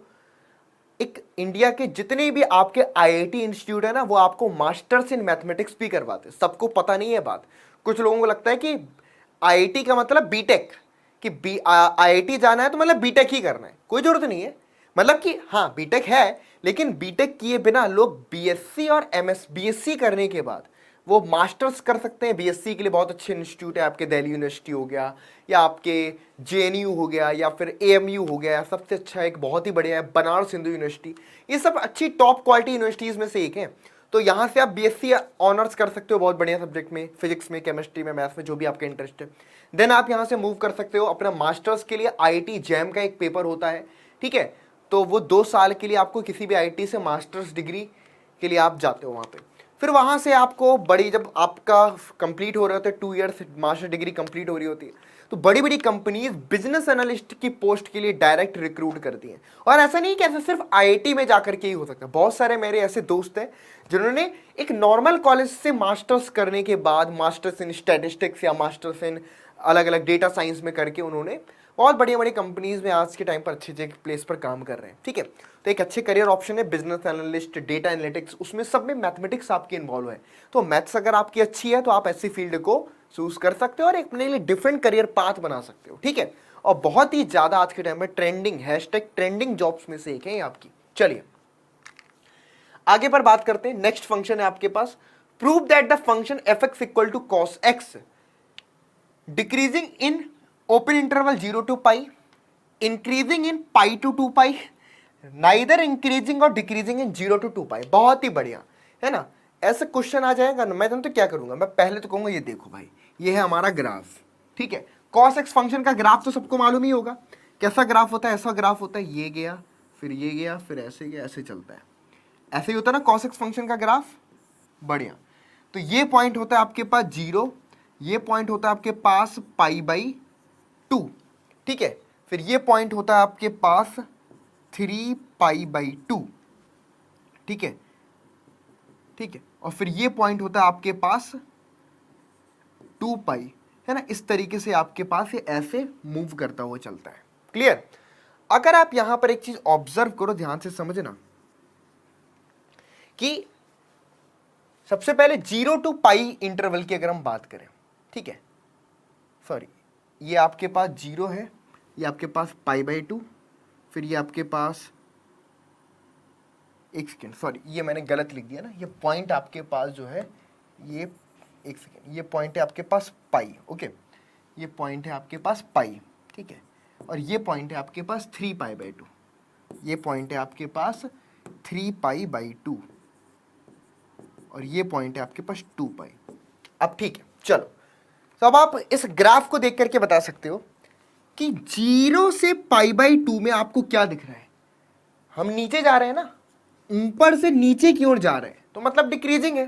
एक इंडिया के जितने भी आपके आईआईटी इंस्टीट्यूट है ना वो आपको मास्टर्स इन मैथमेटिक्स भी करवाते हैं। सबको पता नहीं है बात, कुछ लोगों को लगता है कि आईआईटी का मतलब बीटेक, कि आईआईटी जाना है तो मतलब बीटेक ही करना है। कोई जरूरत नहीं है, मतलब कि हाँ बीटेक है लेकिन बीटेक किए बिना लोग बीएससी और बीएससी करने के बाद वो मास्टर्स कर सकते हैं। बीएससी के लिए बहुत अच्छे इंस्टीट्यूट है, आपके दिल्ली यूनिवर्सिटी हो गया या आपके जेएनयू हो गया या फिर एएमयू हो गया, सबसे अच्छा एक बहुत ही बढ़िया है बनारस हिंदू यूनिवर्सिटी। ये सब अच्छी टॉप क्वालिटी यूनिवर्सिटीज़ में से एक है। तो यहाँ से आप बीएससी ऑनर्स कर सकते हो बहुत बढ़िया सब्जेक्ट में, फिजिक्स में, केमिस्ट्री में, मैथ्स में, जो भी आपका इंटरेस्ट है। देन आप यहाँ से मूव कर सकते हो अपना मास्टर्स के लिए। आईआईटी जैम का एक पेपर होता है, ठीक है, तो वो 2 साल के लिए आपको किसी भी आईआईटी से मास्टर्स डिग्री के लिए आप जाते हो वहाँ पे। फिर वहाँ से आपको बड़ी, जब आपका कंप्लीट हो रहे होते हैं 2 ईयर्स मास्टर डिग्री कंप्लीट हो रही होती है, तो बड़ी बड़ी कंपनीज बिजनेस एनालिस्ट की पोस्ट के लिए डायरेक्ट रिक्रूट करती हैं। और ऐसा नहीं कि ऐसा सिर्फ आईआईटी में जाकर के ही हो सकता है। बहुत सारे मेरे ऐसे दोस्त हैं जिन्होंने एक नॉर्मल कॉलेज से मास्टर्स करने के बाद मास्टर्स इन स्टैटिस्टिक्स या मास्टर्स इन अलग अलग डेटा साइंस में करके उन्होंने बहुत बड़ी बड़ी कंपनीज में आज के टाइम पर अच्छे अच्छे प्लेस पर काम कर रहे हैं, ठीक है। तो एक अच्छे करियर ऑप्शन है बिजनेस एनालिस्ट, डेटा एनालिटिक्स, उसमें सब में मैथमेटिक्स आपकी इन्वॉल्व है। तो मैथ्स अगर आपकी अच्छी है तो आप ऐसी फील्ड को चूज कर सकते हो और एक अपने लिए डिफरेंट करियर पाथ बना सकते हो, ठीक है। और बहुत ही ज्यादा आज के टाइम में ट्रेंडिंग, हैशटैग ट्रेंडिंग जॉब्स में से एक है आपकी। चलिए आगे पर बात करते हैं। नेक्स्ट फंक्शन है आपके पास, prove that the function fx equal to cos x decreasing in open interval 0 to pi, increasing in pi to 2 pi, neither increasing और डिक्रीजिंग इन 0 to 2 पाई। बहुत ही बढ़िया है ना। ऐसा क्वेश्चन आ जाएगा ना, मैं तो क्या करूंगा, मैं पहले तो कहूंगा ये देखो भाई, ये है हमारा ग्राफ, ठीक है। cos x फंक्शन का ग्राफ तो सबको मालूम ही होगा कैसा ग्राफ होता है। ऐसा ग्राफ होता है, ये गया, फिर ये गया, फिर ऐसे गया, ऐसे चलता है, ऐसे ही होता है ना cos x फंक्शन का ग्राफ। बढ़िया। तो ये पॉइंट होता है आपके पास 0, ये पॉइंट होता है आपके पास π/2, ठीक है। फिर ये पॉइंट होता है आपके पास 3π/2, ठीक है, ठीक है। और फिर ये पॉइंट होता है आपके पास 2π, है ना। इस तरीके से आपके पास ये ऐसे मूव करता हुआ चलता है। क्लियर। अगर आप यहां पर एक चीज ऑब्जर्व करो, ध्यान से समझना कि सबसे पहले 0 to पाई इंटरवल की अगर हम बात करें, ठीक है, सॉरी, ये आपके पास 0 है, ये आपके पास π/2, फिर ये आपके पास, एक सेकेंड, सॉरी ये मैंने गलत लिख दिया ना, ये पॉइंट आपके पास जो है, ये एक सेकेंड, ये पॉइंट है आपके पास पाई, ओके, ये पॉइंट है आपके पास पाई, ठीक है। और ये पॉइंट है आपके पास 3π/2, ये पॉइंट है आपके पास 3π/2, और ये पॉइंट है आपके पास 2π। अब ठीक है, चलो, तो अब आप इस ग्राफ को देख करके बता सकते हो कि 0 से π/2 में आपको क्या दिख रहा है। हम नीचे जा रहे हैं ना, ऊपर से नीचे की ओर जा रहे हैं, तो मतलब डिक्रीजिंग है।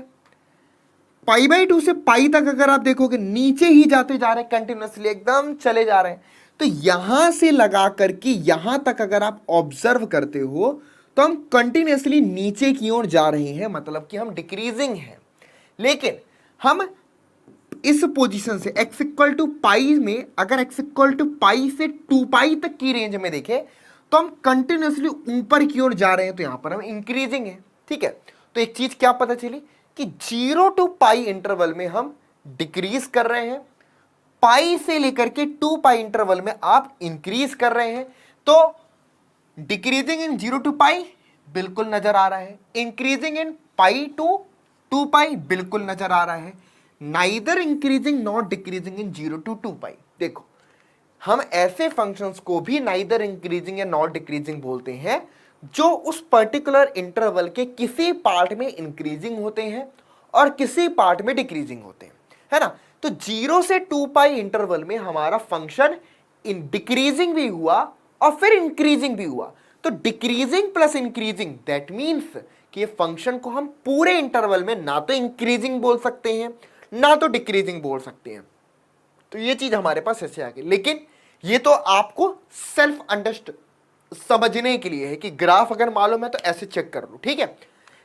π/2 से पाई तक अगर आप देखोगे नीचे ही जाते जा रहे हैं, कंटिन्यूअसली एकदम चले जा रहे हैं। तो यहां से लगा करके यहां तक अगर आप ऑब्जर्व करते हो तो हम कंटिन्यूअसली नीचे की ओर जा रहे हैं, मतलब कि हम डिक्रीजिंग हैं। लेकिन हम इस पोजीशन से x इक्वल टू पाई में, अगर x इक्वल टू पाई से 2π तक की रेंज में देखें तो हम कंटिन्यूअसली ऊपर की ओर जा रहे हैं, तो यहां पर हम इंक्रीजिंग है, ठीक है। तो एक चीज क्या पता चली कि 0 to पाई इंटरवल में हम डिक्रीज कर रहे हैं, पाई से लेकर के 2π इंटरवल में आप इंक्रीज कर रहे हैं। तो डिक्रीजिंग इन 0 to पाई बिल्कुल नजर आ रहा है, इंक्रीजिंग इन पाई टू 2π बिल्कुल नजर आ रहा है, neither increasing not decreasing in 0 to 2π। देखो, हम ऐसे फंक्शंस को भी नाइदर इंक्रीजिंग या नॉट डिक्रीजिंग बोलते हैं जो उस पर्टिकुलर इंटरवल के किसी पार्ट में इंक्रीजिंग होते हैं और किसी पार्ट में डिक्रीजिंग होते हैं, है ना। तो 0 से 2π इंटरवल में हमारा फंक्शन इन डिक्रीजिंग भी हुआ और फिर इंक्रीजिंग भी हुआ। तो decreasing plus increasing, that means कि फंक्शन को हम पूरे इंटरवल में ना तो इंक्रीजिंग बोल सकते हैं ना तो डिक्रीजिंग बोल सकते हैं। तो ये चीज हमारे पास ऐसे आ गई। लेकिन ये तो आपको सेल्फ अंडरस्टैंड समझने के लिए है कि ग्राफ अगर मालूम है तो ऐसे चेक कर लो, ठीक है।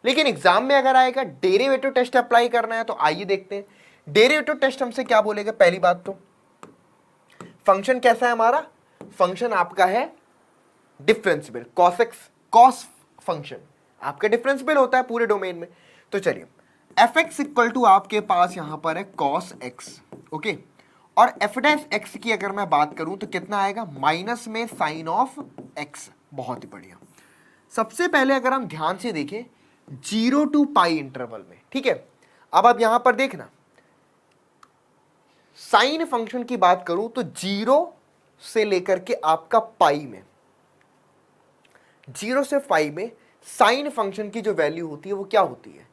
लेकिन एग्जाम में अगर आएगा डेरिवेटिव टेस्ट अप्लाई करना है तो आइए देखते हैं डेरिवेटिव टेस्ट हमसे क्या बोलेगा। पहली बात तो फंक्शन कैसा है हमारा, फंक्शन आपका है डिफरेंशिएबल, कॉस फंक्शन आपका डिफरेंशिएबल होता है पूरे डोमेन में। तो चलिए fx इक्वल टू आपके पास यहां पर है cos x, ओके। और f डैश x की अगर मैं बात करूं तो कितना आएगा, माइनस में साइन ऑफ x। बहुत ही बढ़िया। सबसे पहले अगर हम ध्यान से देखें 0 to पाई इंटरवल में, ठीक है। अब आप यहां पर देखना, साइन फंक्शन की बात करूं तो 0 से लेकर के आपका पाई में, 0 से पाई में साइन फंक्शन की जो वैल्यू होती है वो क्या होती है,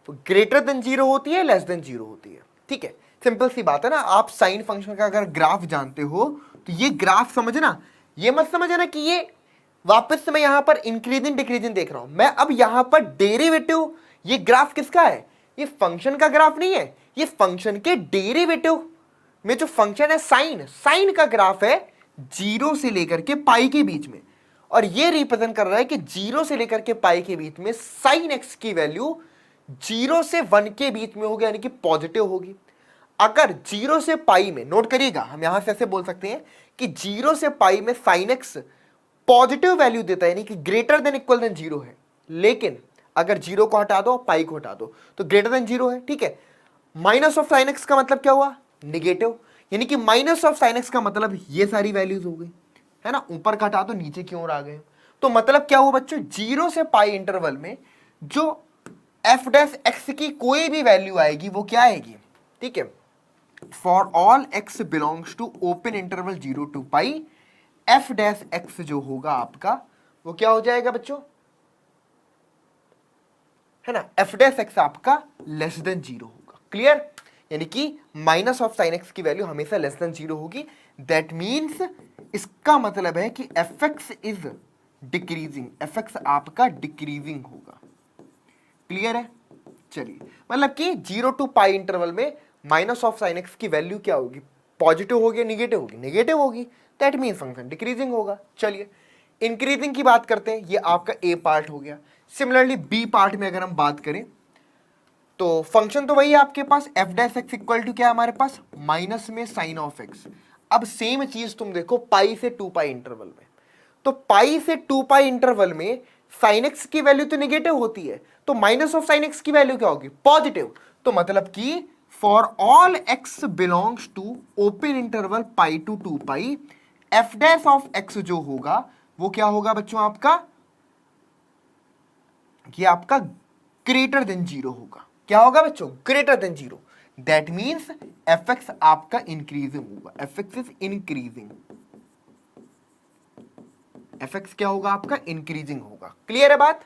ग्रेटर देन जीरो होती है, लेस देन जीरो होती है। ठीक है, सिंपल सी बात है ना। आप साइन फंक्शन का अगर ग्राफ जानते हो तो ये ग्राफ समझना, ये मत समझना कि ये वापस से मैं यहां पर इंक्रीजिंग डिक्रीजिंग देख रहा हूं। मैं अब यहां पर डेरिवेटिव, ये ग्राफ किसका है? ये फंक्शन का ग्राफ नहीं है, ये फंक्शन के डेरिवेटिव में जो फंक्शन है साइन, साइन का ग्राफ है जीरो से लेकर के पाई के बीच में। और ये रिप्रेजेंट कर रहा है कि जीरो से लेकर के पाई के बीच में साइन एक्स की वैल्यू जीरो से वन के बीच में होगी, यानी कि पॉजिटिव होगी। अगर जीरो से पाई में, नोट करिएगा, हम यहां से ऐसे बोल सकते हैं कि जीरो से पाई में साइन एक्स पॉजिटिव वैल्यू देता है, यानी कि greater than equal than zero है। लेकिन अगर जीरो को हटा दो, पाई को हटा दो, तो ग्रेटर देन जीरो है। ठीक है, माइनस ऑफ साइन एक्स का मतलब क्या हुआ? निगेटिव, यानी कि माइनस ऑफ साइन एक्स का मतलब ये सारी वैल्यूज हो गई, है ना। ऊपर का हटा दो, नीचे की ओर आ गए। तो मतलब क्या हुआ बच्चों? जीरो से पाई इंटरवल में जो एफ डैश एक्स की कोई भी वैल्यू आएगी वो क्या आएगी? ठीक है, for all x belongs to open interval zero to pi, F dash X जो होगा आपका वो क्या हो जाएगा बच्चों? है ना, एफ डैश एक्स आपका लेस देन जीरो होगा। क्लियर? यानी कि माइनस ऑफ साइन एक्स की वैल्यू हमेशा लेस देन जीरो होगी। दैट मीन्स इसका मतलब है कि F X is decreasing, F x आपका डिक्रीजिंग होगा। क्लियर है? चलिए, मतलब कि जीरो टू पाई इंटरवल में माइनस ऑफ साइन एक्स की वैल्यू क्या होगी? पॉजिटिव होगी, निगेटिव होगी? निगेटिव होगी। दैट मीन्स फंक्शन डिक्रीजिंग होगा। चलिए, इंक्रीजिंग की बात करते हैं, ये आपका ए पार्ट हो गया। सिमिलरली बी पार्ट में अगर हम बात करें तो फंक्शन तो वही है आपके पास, F dash X equal to क्या है हमारे पास? माइनस में साइन ऑफ एक्स। अब सेम चीज तुम देखो पाई से टू पाई इंटरवल में, तो पाई से टू पाई इंटरवल में साइन एक्स की वैल्यू तो निगेटिव होती है, तो माइनस ऑफ साइन एक्स की वैल्यू क्या होगी? पॉजिटिव। तो मतलब कि for all x belongs to open interval pi to two pi, F dash of x जो होगा वो क्या होगा बच्चों आपका? ये आपका ग्रेटर देन जीरो होगा। क्या होगा बच्चों? Greater than zero. That means F x आपका इंक्रीजिंग होगा, F X is increasing, F x क्या होगा आपका? इंक्रीजिंग होगा। क्लियर है बात?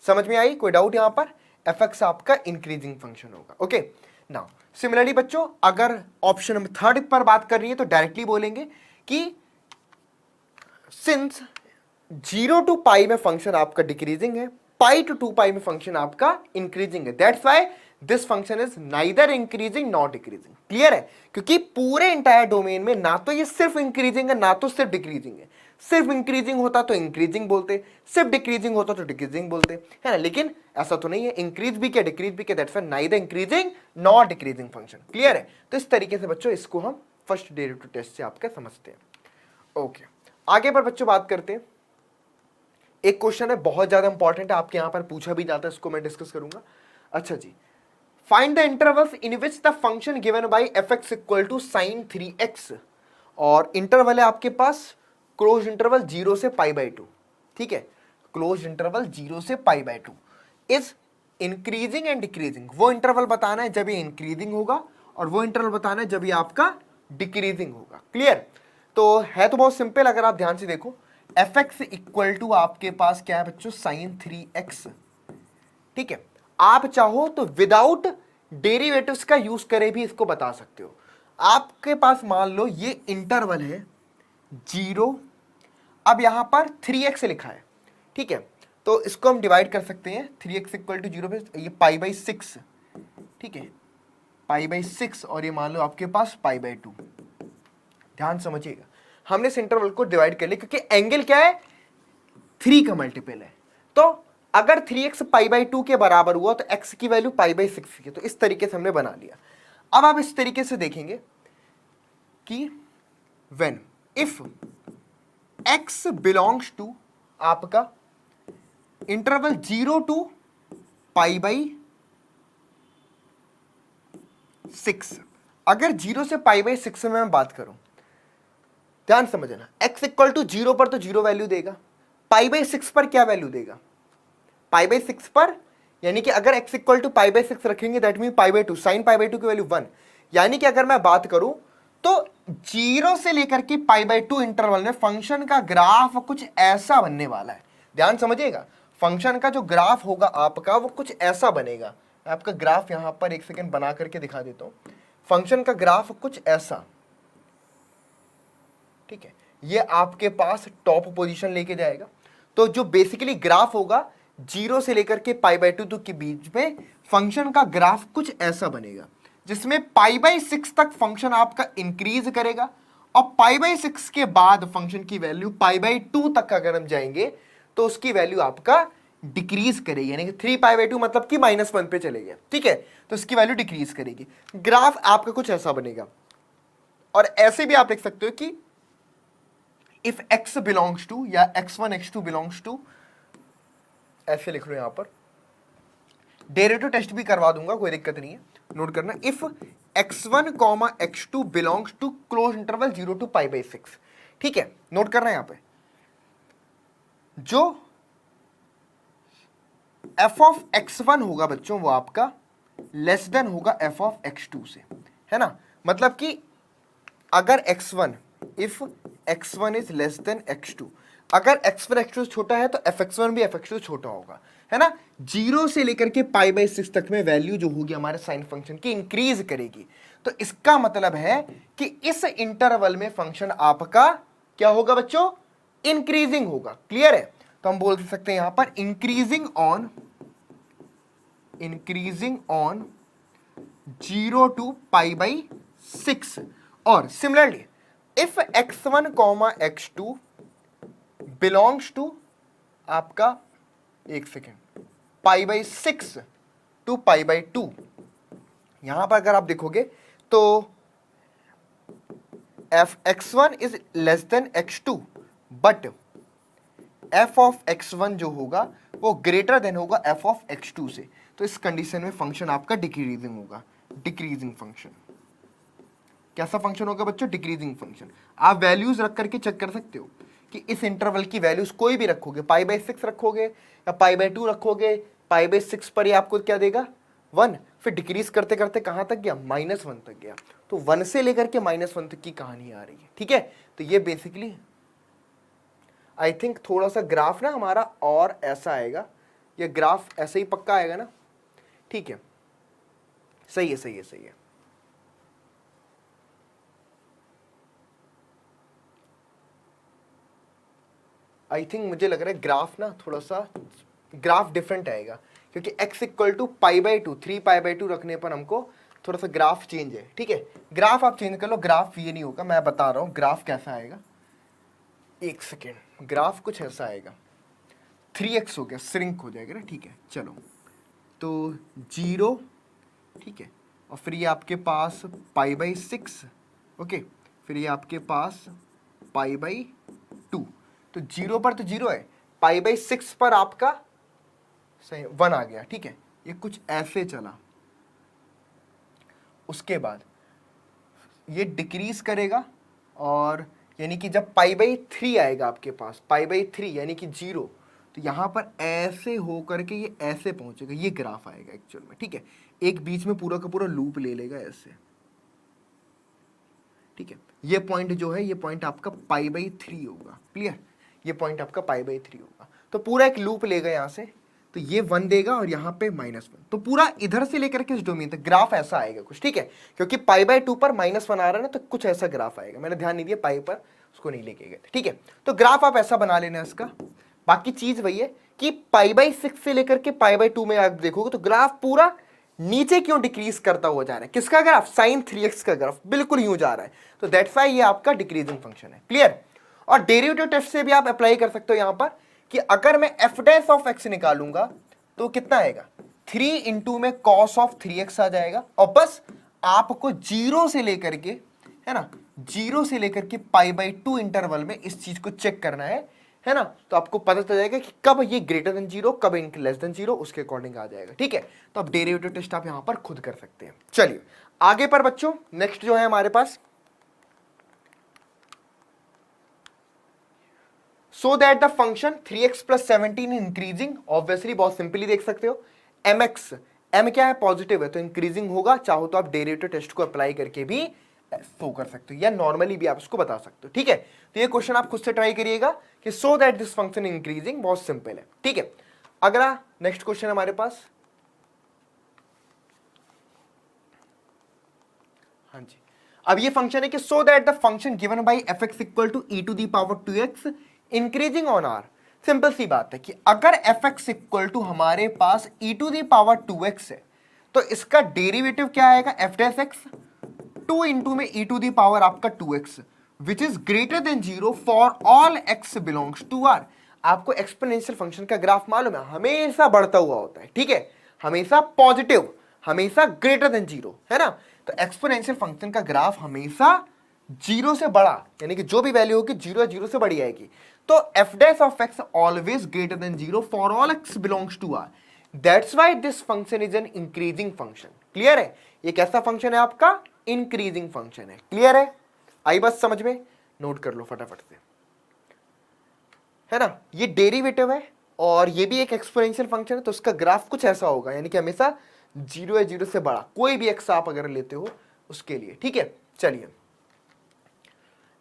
समझ में आई? कोई डाउट यहां पर? एफ एक्स आपका इंक्रीजिंग फंक्शन होगा। ओके, नाउ सिमिलरली बच्चों अगर ऑप्शन नंबर थर्ड पर बात कर रही है तो डायरेक्टली बोलेंगे कि सिंस जीरो टू पाई में फंक्शन आपका डिक्रीजिंग है, पाई टू टू पाई में फंक्शन आपका इंक्रीजिंग है, that's why this function is neither increasing not decreasing. Clear है? क्योंकि पूरे इंटायर डोमेन में ना तो ये सिर्फ इंक्रीजिंग है ना तो सिर्फ डिक्रीजिंग है। सिर्फ इंक्रीजिंग होता तो इंक्रीजिंग बोलते, सिर्फ डिक्रीजिंग होता तो डिक्रीजिंग बोलते, है ना। लेकिन ऐसा तो नहीं है, इंक्रीज भी क्या डिक्रीज भी क्या, that's why neither increasing not decreasing function. Clear है? तो इस तरीके से बच्चों इसको हम फर्स्ट डेरिवेटिव टेस्ट से आपके समझते हैं। ओके, आगे पर बच्चों बात करते हैं। एक क्वेश्चन है बहुत ज्यादा इंपॉर्टेंट है, आपके यहां पर पूछा भी जाता है, इसको मैं डिस्कस करूंगा। अच्छा जी, find the intervals in which the function given by F x equal to sine 3x, और इंटरवल है आपके पास क्लोज इंटरवल 0 से पाई बाई 2। ठीक है, क्लोज इंटरवल 0 से पाई by 2 is increasing and decreasing. वो इंटरवल बताना है जब ये इंक्रीजिंग होगा और वो इंटरवल बताना है जब ये आपका डिक्रीजिंग होगा। क्लियर? तो है तो बहुत सिंपल, अगर आप ध्यान से देखो एफ एक्स इक्वल टू आपके पास क्या है बच्चों? Sign 3x। ठीक है, आप चाहो तो विदाउट डेरिवेटिव्स का यूज करे भी इसको बता सकते हो। आपके पास मान लो ये इंटरवल है 0, अब यहां पर 3x लिखा है। ठीक है, तो इसको हम डिवाइड कर सकते हैं 3x इक्वल टू 0 पे, ये पाई बाई 6। ठीक है, पाई बाई 6 और ये मान लो आपके पास पाई बाई 2। ध्यान समझिएगा, हमने इस इंटरवल को डिवाइड कर लिया क्योंकि एंगल क्या है? 3 का मल्टीपल है। तो अगर 3x पाई बाई 2 के बराबर हुआ तो x की वैल्यू पाई बाई 6 की, तो इस तरीके से हमने बना लिया। अब आप इस तरीके से देखेंगे कि when if x belongs to आपका इंटरवल 0 टू पाई बाई 6, अगर 0 से पाई बाई 6 में मैं बात करूं, ध्यान समझना, x इक्वल टू 0 पर तो 0 वैल्यू देगा, पाई बाई 6 पर क्या वैल्यू देगा? पाई बाई 6 पर, यानी कि अगर x equal to pi by 6 रखेंगे that mean pi by 2, sine pi by 2 की वैल्यू 1। यानी कि अगर मैं बात करूं तो 0 से लेकर के पाई बाई 2 इंटरवल में फंक्शन का ग्राफ कुछ ऐसा बनने वाला है। ध्यान समझिएगा, फंक्शन का जो ग्राफ होगा आपका वो कुछ ऐसा बनेगा। आपका ग्राफ यहां पर एक सेकेंड बना करके दिखा देता हूं। फंक्शन का ग्राफ कुछ ऐसा, ठीक है, ये आपके पास टॉप पोजीशन लेके जाएगा। तो जो बेसिकली ग्राफ होगा 0 से लेकर के π/2 तक के बीच में फंक्शन का ग्राफ कुछ ऐसा बनेगा, जिसमें π/6 तक फंक्शन आपका इंक्रीज करेगा और π/6 के बाद फंक्शन की वैल्यू π/2 तक अगर हम जाएंगे तो उसकी वैल्यू आपका डिक्रीज करेगी, यानी कि 3π/2 मतलब कि -1 पे चले गए, ठीक है, तो इसकी वैल्यू डिक्रीज करेगी। ग्राफ आपका कुछ ऐसा बनेगा। और ऐसे भी आप लिख सकते हो कि इफ x बिलोंग्स टू, या x1 x2 बिलोंग्स टू, ऐसे लिख लो यहां पर। डेरिवेटिव टेस्ट भी करवा दूंगा, कोई दिक्कत नहीं है, नोट करना। If x1 x2 belongs to close interval 0 to π/6, ठीक है, नोट करना यहां पे। जो f ऑफ x1 होगा बच्चों वो आपका लेस देन होगा f ऑफ x2 से, है ना। मतलब कि अगर x1, if x1 is less than x2, अगर x1 x2 से छोटा है तो fx1 भी fx2 से छोटा होगा, है ना। 0 से लेकर के π/6 तक में वैल्यू जो होगी हमारे साइन फंक्शन की इंक्रीज करेगी। तो इसका मतलब है कि इस इंटरवल में फंक्शन आपका क्या होगा बच्चों, इंक्रीजिंग होगा। क्लियर है। तो हम बोल सकते हैं यहां पर इंक्रीजिंग ऑन 0 to π/6। और similarly if x1 x2 belongs to आपका, एक सेकेंड, π/6 to π/2, यहां पर अगर आप देखोगे तो x1 is less than x2 but f of x1 जो होगा वो ग्रेटर देन होगा f ऑफ x2 से। तो इस कंडीशन में फंक्शन आपका डिक्रीजिंग होगा, डिक्रीजिंग फंक्शन। कैसा फंक्शन होगा बच्चों, डिक्रीजिंग फंक्शन। आप वैल्यूज रख करके चेक कर सकते हो कि इस इंटरवल की वैल्यूज कोई भी रखोगे, π/6 रखोगे या π/2 रखोगे, π/6 पर ही आपको क्या देगा, 1, फिर डिक्रीज करते करते कहां तक गया, -1 तक गया। तो 1 से लेकर के -1 तक की कहानी आ रही है, ठीक है। तो ये बेसिकली आई थिंक थोड़ा सा ग्राफ ना हमारा और ऐसा आएगा, ये ग्राफ ऐसे ही पक्का आएगा ना, ठीक है, सही है, सही है, सही है। आई थिंक मुझे लग रहा है ग्राफ ना थोड़ा सा ग्राफ डिफरेंट आएगा, क्योंकि x इक्वल टू π/2, 3π/2 रखने पर हमको थोड़ा सा ग्राफ चेंज है, ठीक है। ग्राफ आप चेंज कर लो, ग्राफ ये नहीं होगा, मैं बता रहा हूँ ग्राफ कैसा आएगा। एक सेकेंड, ग्राफ कुछ ऐसा आएगा, 3x हो गया, श्रिंक हो जाएगा ना, ठीक है। चलो तो 0, ठीक है, और फिर ये आपके पास π/6, ओके, फिर ये आपके पास π/2। तो 0 पर तो 0 है, π/6 पर आपका सही 1 आ गया, ठीक है। ये कुछ ऐसे चला, उसके बाद ये डिक्रीज करेगा, और यानी कि जब π/3 आएगा आपके पास, π/3 यानी कि 0, तो यहां पर ऐसे हो करके ये ऐसे पहुंचेगा, ये ग्राफ आएगा एक्चुअल में, ठीक है। एक बीच में पूरा का पूरा लूप ले लेगा ऐसे, ठीक है। ये पॉइंट जो है, ये पॉइंट आपका π/3 होगा, क्लियर, ये पॉइंट आपका π/3 होगा। तो पूरा एक लूप लेगा यहां से, तो ये 1 देगा और यहाँ पे -1, तो पूरा इधर से लेकर के इस डोमेन तक ग्राफ ऐसा आएगा कुछ, ठीक है। क्योंकि π/2 पर -1 आ रहा है ना, तो कुछ ऐसा ग्राफ आएगा। मैंने ध्यान नहीं दिया, पाई पर उसको नहीं लेके गए, ठीक है। तो ग्राफ आप ऐसा बना लेना इसका। बाकी चीज वही है कि π/6 से लेकर के π/2 में आप देखोगे तो ग्राफ पूरा नीचे क्यों डिक्रीज करता हुआ जा रहा है, किसका ग्राफ, साइन 3x का ग्राफ बिल्कुल यूं जा रहा है। तो दैट्स व्हाई ये आपका डिक्रीजिंग फंक्शन है, क्लियर। और डेरिवेटिव टेस्ट से भी आप अप्लाई कर सकते हो यहां पर कि अगर मैं f' ऑफ x निकालूंगा तो कितना आएगा, 3 इंटू में cos ऑफ 3x आ जाएगा। और बस आपको 0 से लेकर के, है ना, 0 से लेकर के π/2 इंटरवल में इस चीज को चेक करना है ना। तो आपको पता चल जाएगा कि कब ये ग्रेटर देन 0, कब लेस देन 0, उसके अकॉर्डिंग आ जाएगा, ठीक है। तो अब डेरिवेटिव टेस्ट आप यहां पर खुद कर सकते हैं। चलिए आगे पर बच्चों, नेक्स्ट जो है हमारे पास, so that the function 3x plus 17 increasing, obviously बहुत सिंपली देख सकते हो, mx, m क्या है, पॉजिटिव है, तो इंक्रीजिंग होगा। चाहो तो आप डेरिवेटिव टेस्ट को अप्लाई करके भी शो कर सकते हो, या नॉर्मली भी आप उसको बता सकते हो, ठीक है। तो ये क्वेश्चन आप खुद से ट्राई करिएगा कि so that this function increasing, बहुत सिंपल है, ठीक है। अगला नेक्स्ट क्वेश्चन हमारे पास, हाँ जी, अब ये फंक्शन है कि so that the function given by F x equal to E to the power 2x increasing on R. Simple सी बात है कि अगर एफ एक्स इक्वल टू हमारे पास ई टू दी पावर 2x है तो इसका डेरिवेटिव क्या आएगा, एफ डैश एक्स 2 इंटू में ई टू दी पावर आपका 2x which is greater than 0 for all x belongs to r। आपको एक्सपोनेंशियल फंक्शन का ग्राफ मालूम है, हमेशा बढ़ता हुआ होता है, ठीक है, हमेशा पॉजिटिव, हमेशा ग्रेटर देन 0, है ना। तो एक्सपोनेंशियल फंक्शन का ग्राफ हमेशा 0 से बड़ा, यानी कि जो भी वैल्यू होगी 0 0 से बड़ी आएगी। तो f dash of x always greater than 0 for all x belongs to r। That's why this function is an increasing function. Clear है, ये कैसा फंक्शन है आपका, इंक्रीजिंग फंक्शन है। क्लियर है, आई बात समझ में, नोट कर लो फटाफट से, है ना। ये डेरिवेटिव है और ये भी एक एक्सपोनेंशियल फंक्शन है, तो उसका ग्राफ कुछ ऐसा होगा, यानी कि हमेशा 0 या 0 से बड़ा, कोई भी एक्स आप अगर लेते हो उसके लिए, ठीक है। चलिए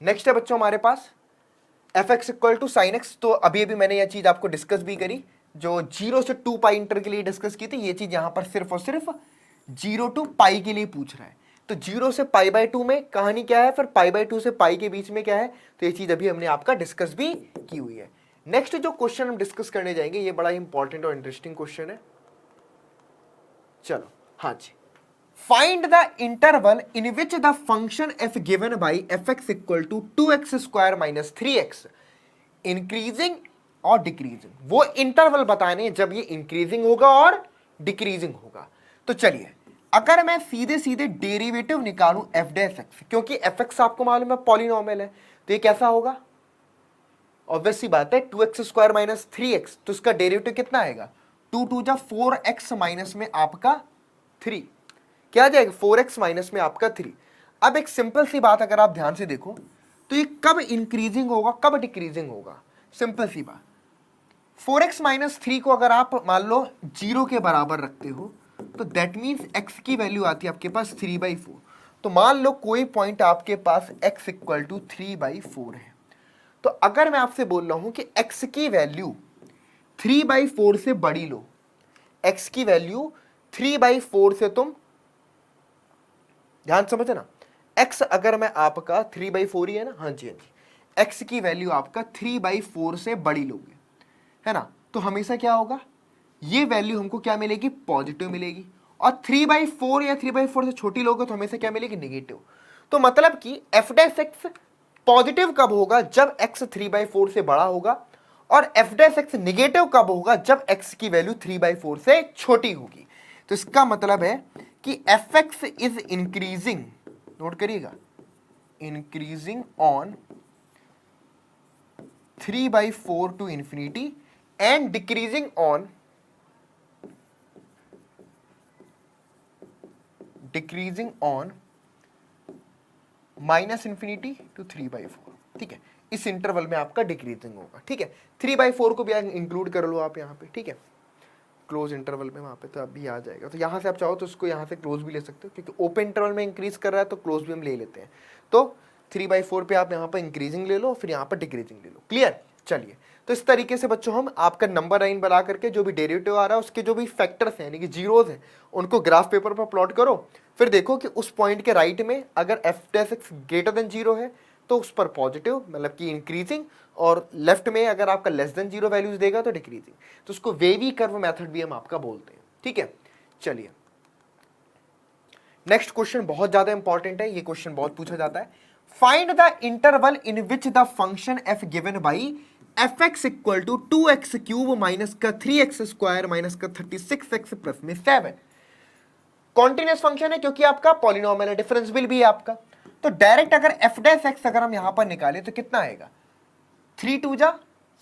नेक्स्ट है बच्चों हमारे पास F x equal to sine X. तो अभी अभी मैंने यह चीज आपको डिस्कस भी करी, जो 0 से 2 पाई इंटर के लिए डिस्कस की थी, ये चीज यहां पर सिर्फ और सिर्फ 0 टू पाई के लिए पूछ रहा है। तो 0 से पाई बाय 2 में कहानी क्या है, फिर पाई बाय 2 से पाई के बीच में क्या है, तो ये चीज अभी हमने आपका डिस्कस भी की हुई है। नेक्स्ट जो क्वेश्चन हम डिस्कस करने जाएंगे ये बड़ा इंपॉर्टेंट और इंटरेस्टिंग क्वेश्चन है। चलो हाँ जी, find the interval in which the function F given by F x equal to 2x square minus 3x increasing और डिक्रीजिंग। वो इंटरवल बताने जब ये इंक्रीजिंग होगा और डिक्रीजिंग होगा। तो चलिए, अगर मैं सीधे सीधे डेरिवेटिव निकालूं एफ डैश एक्स, क्योंकि एफ एक्स आपको मालूम है पॉलिनोमियल है, तो ये कैसा होगा, ऑब्वियस सी बात है 2x स्क्वायर माइनस 3x, तो इसका डेरिवेटिव कितना आएगा, 2 2 जा 4x माइनस में आपका 3, क्या आ जाएगा 4x माइनस में आपका 3। अब एक सिंपल सी बात अगर आप ध्यान से देखो तो ये कब इंक्रीजिंग होगा कब डिक्रीजिंग होगा, सिंपल सी बात, 4x माइनस 3 को अगर आप मान लो 0 के बराबर रखते हो तो दैट मीन्स x की वैल्यू आती है आपके पास 3/4। तो मान लो कोई पॉइंट आपके पास x इक्वल टू 3/4 है, तो अगर मैं आपसे बोल रहा हूं कि x की वैल्यू 3/4 से बड़ी लो, x की वैल्यू 3/4 से तुम ध्यान समझे ना, x अगर मैं आपका 3/4 ही है ना, हाँ जी हाँ जी, x की वैल्यू आपका 3/4 से बड़ी लोगे, है ना, तो हमेशा क्या होगा, ये वैल्यू हमको क्या मिलेगी, पॉजिटिव मिलेगी। और 3/4 या 3/4 से छोटी लोगे तो हमेशा क्या मिलेगी, नेगेटिव। तो मतलब कि एफ डैश एक्स पॉजिटिव कब होगा, जब x 3/4 से बड़ा होगा, और एफ डैश एक्स निगेटिव कब होगा, जब x की वैल्यू 3/4 से छोटी होगी। तो इसका मतलब है कि F X is increasing, note करिएगा, increasing on 3/4 to infinity and decreasing on minus infinity to 3/4, ठीक है, इस इंटरवल में आपका डिक्रीजिंग होगा, ठीक है। 3/4 को भी इंक्लूड कर लो आप यहाँ पे, ठीक है, क्लोज इंटरवल में वहाँ पे तो अभी आ जाएगा। तो यहाँ से आप चाहो तो उसको यहाँ से क्लोज भी ले सकते हो, क्योंकि ओपन इंटरवल में इंक्रीज कर रहा है तो क्लोज भी हम ले लेते हैं। तो 3/4 पे आप यहाँ पर इंक्रीजिंग ले लो, फिर यहाँ पर डिक्रीजिंग ले लो। क्लियर, चलिए, तो इस तरीके से बच्चों हम आपका नंबर लाइन बना करके जो भी डेरिवेटिव आ रहा है उसके जो भी फैक्टर्स हैं यानी कि जीरोज हैं उनको ग्राफ पेपर पर प्लॉट करो, फिर देखो कि उस पॉइंट के राइट में अगर F dash X greater than 0 है तो उस पर पॉजिटिव मतलब कि इंक्रीजिंग, और लेफ्ट में अगर आपका लेस देन 0 वैल्यूज देगा तो डिक्रीजिंग। तो उसको वेवी कर्व मेथड भी हम आपका बोलते हैं, ठीक है। चलिए नेक्स्ट क्वेश्चन बहुत ज्यादा इंपॉर्टेंट है, ये क्वेश्चन बहुत पूछा जाता है। Find the interval in which the function F given by F x equal to 2x cube minus का 3x स्क्वायर माइनस का 36x प्लस में 7 कॉन्टिन्यूस फंक्शन है, क्योंकि आपका पॉलिनोमियल है, डिफरेंशियल भी है आपका। तो डायरेक्ट अगर एफ डैश एक्स अगर हम यहां पर निकाले तो कितना आएगा, 3 2 जा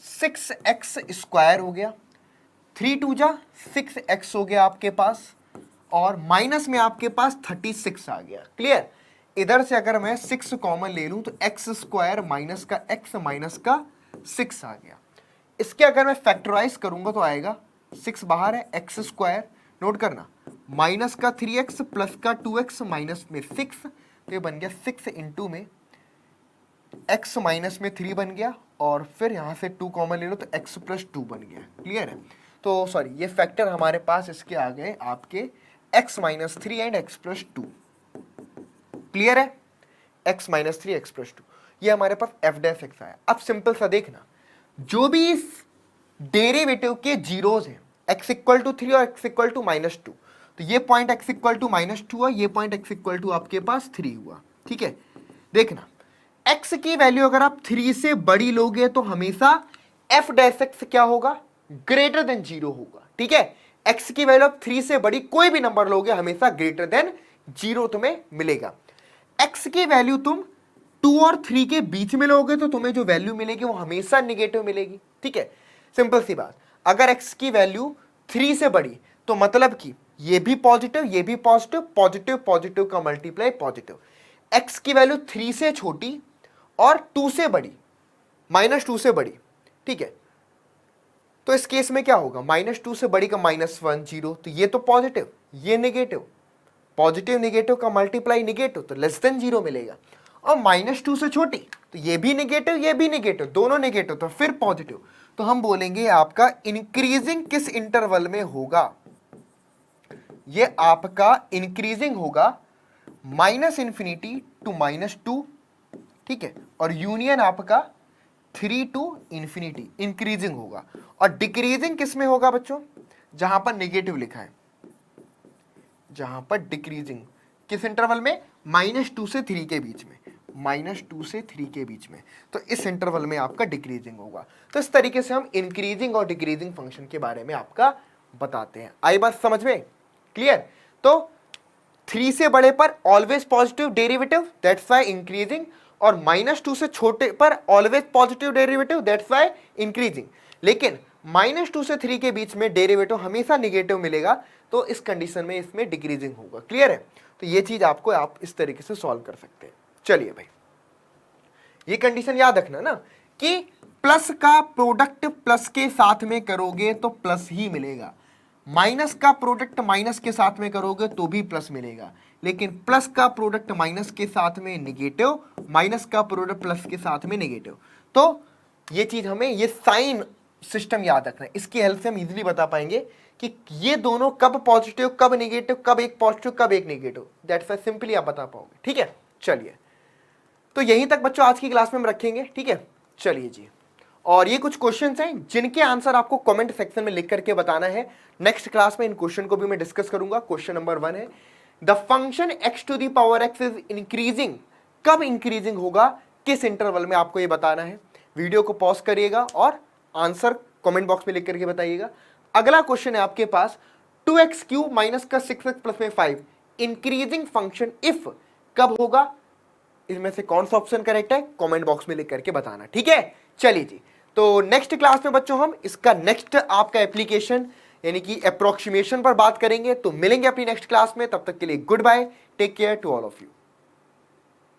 6x स्क्वायर हो गया, 3 2 जा 6x हो गया आपके पास, और माइनस में आपके पास 36 आ गया। क्लियर, इधर से अगर मैं 6 कॉमन ले लूं तो x स्क्वायर माइनस का x माइनस का 6 आ गया। इसके अगर मैं फैक्टराइज करूंगा तो आएगा 6 बाहर है, x स्क्वायर नोट करना माइनस का 3x प्लस का 2x माइनस में 6, तो ये बन गया 6 इंटू में x माइनस में 3 बन गया, और फिर यहां से 2 कॉमन ले लो तो x प्लस 2 बन गया। क्लियर है, तो सॉरी ये फैक्टर हमारे पास इसके आ गए आपके x minus 3 and x plus 2। Clear है? x माइनस 3 x प्लस 2, ये हमारे पास f डैश x आया। अब सिंपल सा देखना, जो भी इस डेरिवेटिव के जीरोज हैं, x इक्वल टू 3 और x इक्वल टू माइनस 2, तो ये point x equal to minus 2 हुआ, ये पॉइंट x इक्वल टू आपके पास 3 हुआ। ठीक है, देखना x की वैल्यू अगर आप 3 से बड़ी लोगे तो हमेशा f डैश x क्या होगा, ग्रेटर देन 0 होगा। ठीक है, x की वैल्यू आप 3 से बड़ी कोई भी नंबर लोगे हमेशा ग्रेटर देन 0 तुम्हें मिलेगा। x की वैल्यू तुम 2 और 3 के बीच में लोगे तो तुम्हें जो वैल्यू मिलेगी वो हमेशा निगेटिव मिलेगी। ठीक है, सिंपल सी बात, अगर x की वैल्यू 3 से बड़ी तो मतलब कि ये भी पॉजिटिव, ये भी पॉजिटिव, पॉजिटिव पॉजिटिव का मल्टीप्लाई पॉजिटिव। x की वैल्यू 3 से छोटी और 2 से बड़ी, -2 से बड़ी, ठीक है, तो इस केस में क्या होगा, -2 से बड़ी का -1 0, तो ये तो पॉजिटिव, ये नेगेटिव, पॉजिटिव नेगेटिव का मल्टीप्लाई नेगेटिव, तो लेस देन 0 मिलेगा। और -2 से छोटी तो ये भी नेगेटिव, ये भी नेगेटिव, दोनों नेगेटिव, तो फिर पॉजिटिव, तो हम बोलेंगे आपका इंक्रीजिंग किस इंटरवल में होगा, ये आपका इंक्रीजिंग होगा -∞ टू -2, ठीक है, और यूनियन आपका 3 टू इंफिनिटी इंक्रीजिंग होगा। और डिक्रीजिंग किस में होगा बच्चों, जहां पर नेगेटिव लिखा है, जहां पर डिक्रीजिंग किस इंटरवल में, -2 से 3 के बीच में, -2 से 3 के बीच में, तो इस इंटरवल में आपका डिक्रीजिंग होगा। तो इस तरीके से हम इंक्रीजिंग और डिक्रीजिंग फंक्शन के बारे में आपका बताते हैं। आई बात समझ में, क्लियर? तो 3 से बड़े पर always positive derivative, that's why increasing, और -2 से छोटे पर always positive derivative, that's why increasing. लेकिन -2 से 3 के बीच में डेरिवेटिव हमेशा निगेटिव मिलेगा, तो इस कंडीशन में इसमें डिक्रीजिंग होगा। क्लियर है? तो ये चीज आपको आप इस तरीके से सॉल्व कर सकते हैं। चलिए भाई, ये कंडीशन याद रखना ना कि प्लस का प्रोडक्ट प्लस के साथ में करोगे तो प्लस ही मिलेगा, माइनस का प्रोडक्ट माइनस के साथ में करोगे तो भी प्लस मिलेगा, लेकिन प्लस का प्रोडक्ट माइनस के साथ में निगेटिव, माइनस का प्रोडक्ट प्लस के साथ में निगेटिव। तो ये चीज हमें, ये साइन सिस्टम याद रखना है, इसकी हेल्प से हम इजीली बता पाएंगे कि ये दोनों कब पॉजिटिव, कब नेगेटिव, कब एक पॉजिटिव, कब एक नेगेटिव, दैट्स व्हाई सिंपली आप बता पाओगे। ठीक है, चलिए, तो यहीं तक बच्चों आज की क्लास में हम रखेंगे। ठीक है, चलिए जी, और ये कुछ क्वेश्चंस हैं जिनके आंसर आपको कमेंट सेक्शन में लिख करके बताना है। नेक्स्ट क्लास में इन क्वेश्चन को भी मैं डिस्कस करूंगा। क्वेश्चन नंबर 1 है, the function x to the power x is increasing, कब इंक्रीजिंग होगा, किस इंटरवल में, आपको ये बताना है। वीडियो को पॉज करिएगा और आंसर कमेंट बॉक्स में लिख करके बताइएगा। अगला क्वेश्चन है आपके पास, 2x³ माइनस का 6x प्लस में 5 इंक्रीजिंग फंक्शन इफ, कब होगा, इसमें से कौन सा ऑप्शन करेक्ट है, कमेंट बॉक्स में लिख करके बताना। ठीक है, चलिए जी, तो नेक्स्ट क्लास में बच्चों हम इसका नेक्स्ट आपका एप्लीकेशन यानी कि अप्रोक्सीमेशन पर बात करेंगे। तो मिलेंगे अपनी नेक्स्ट क्लास में, तब तक के लिए goodbye, take care to all of you.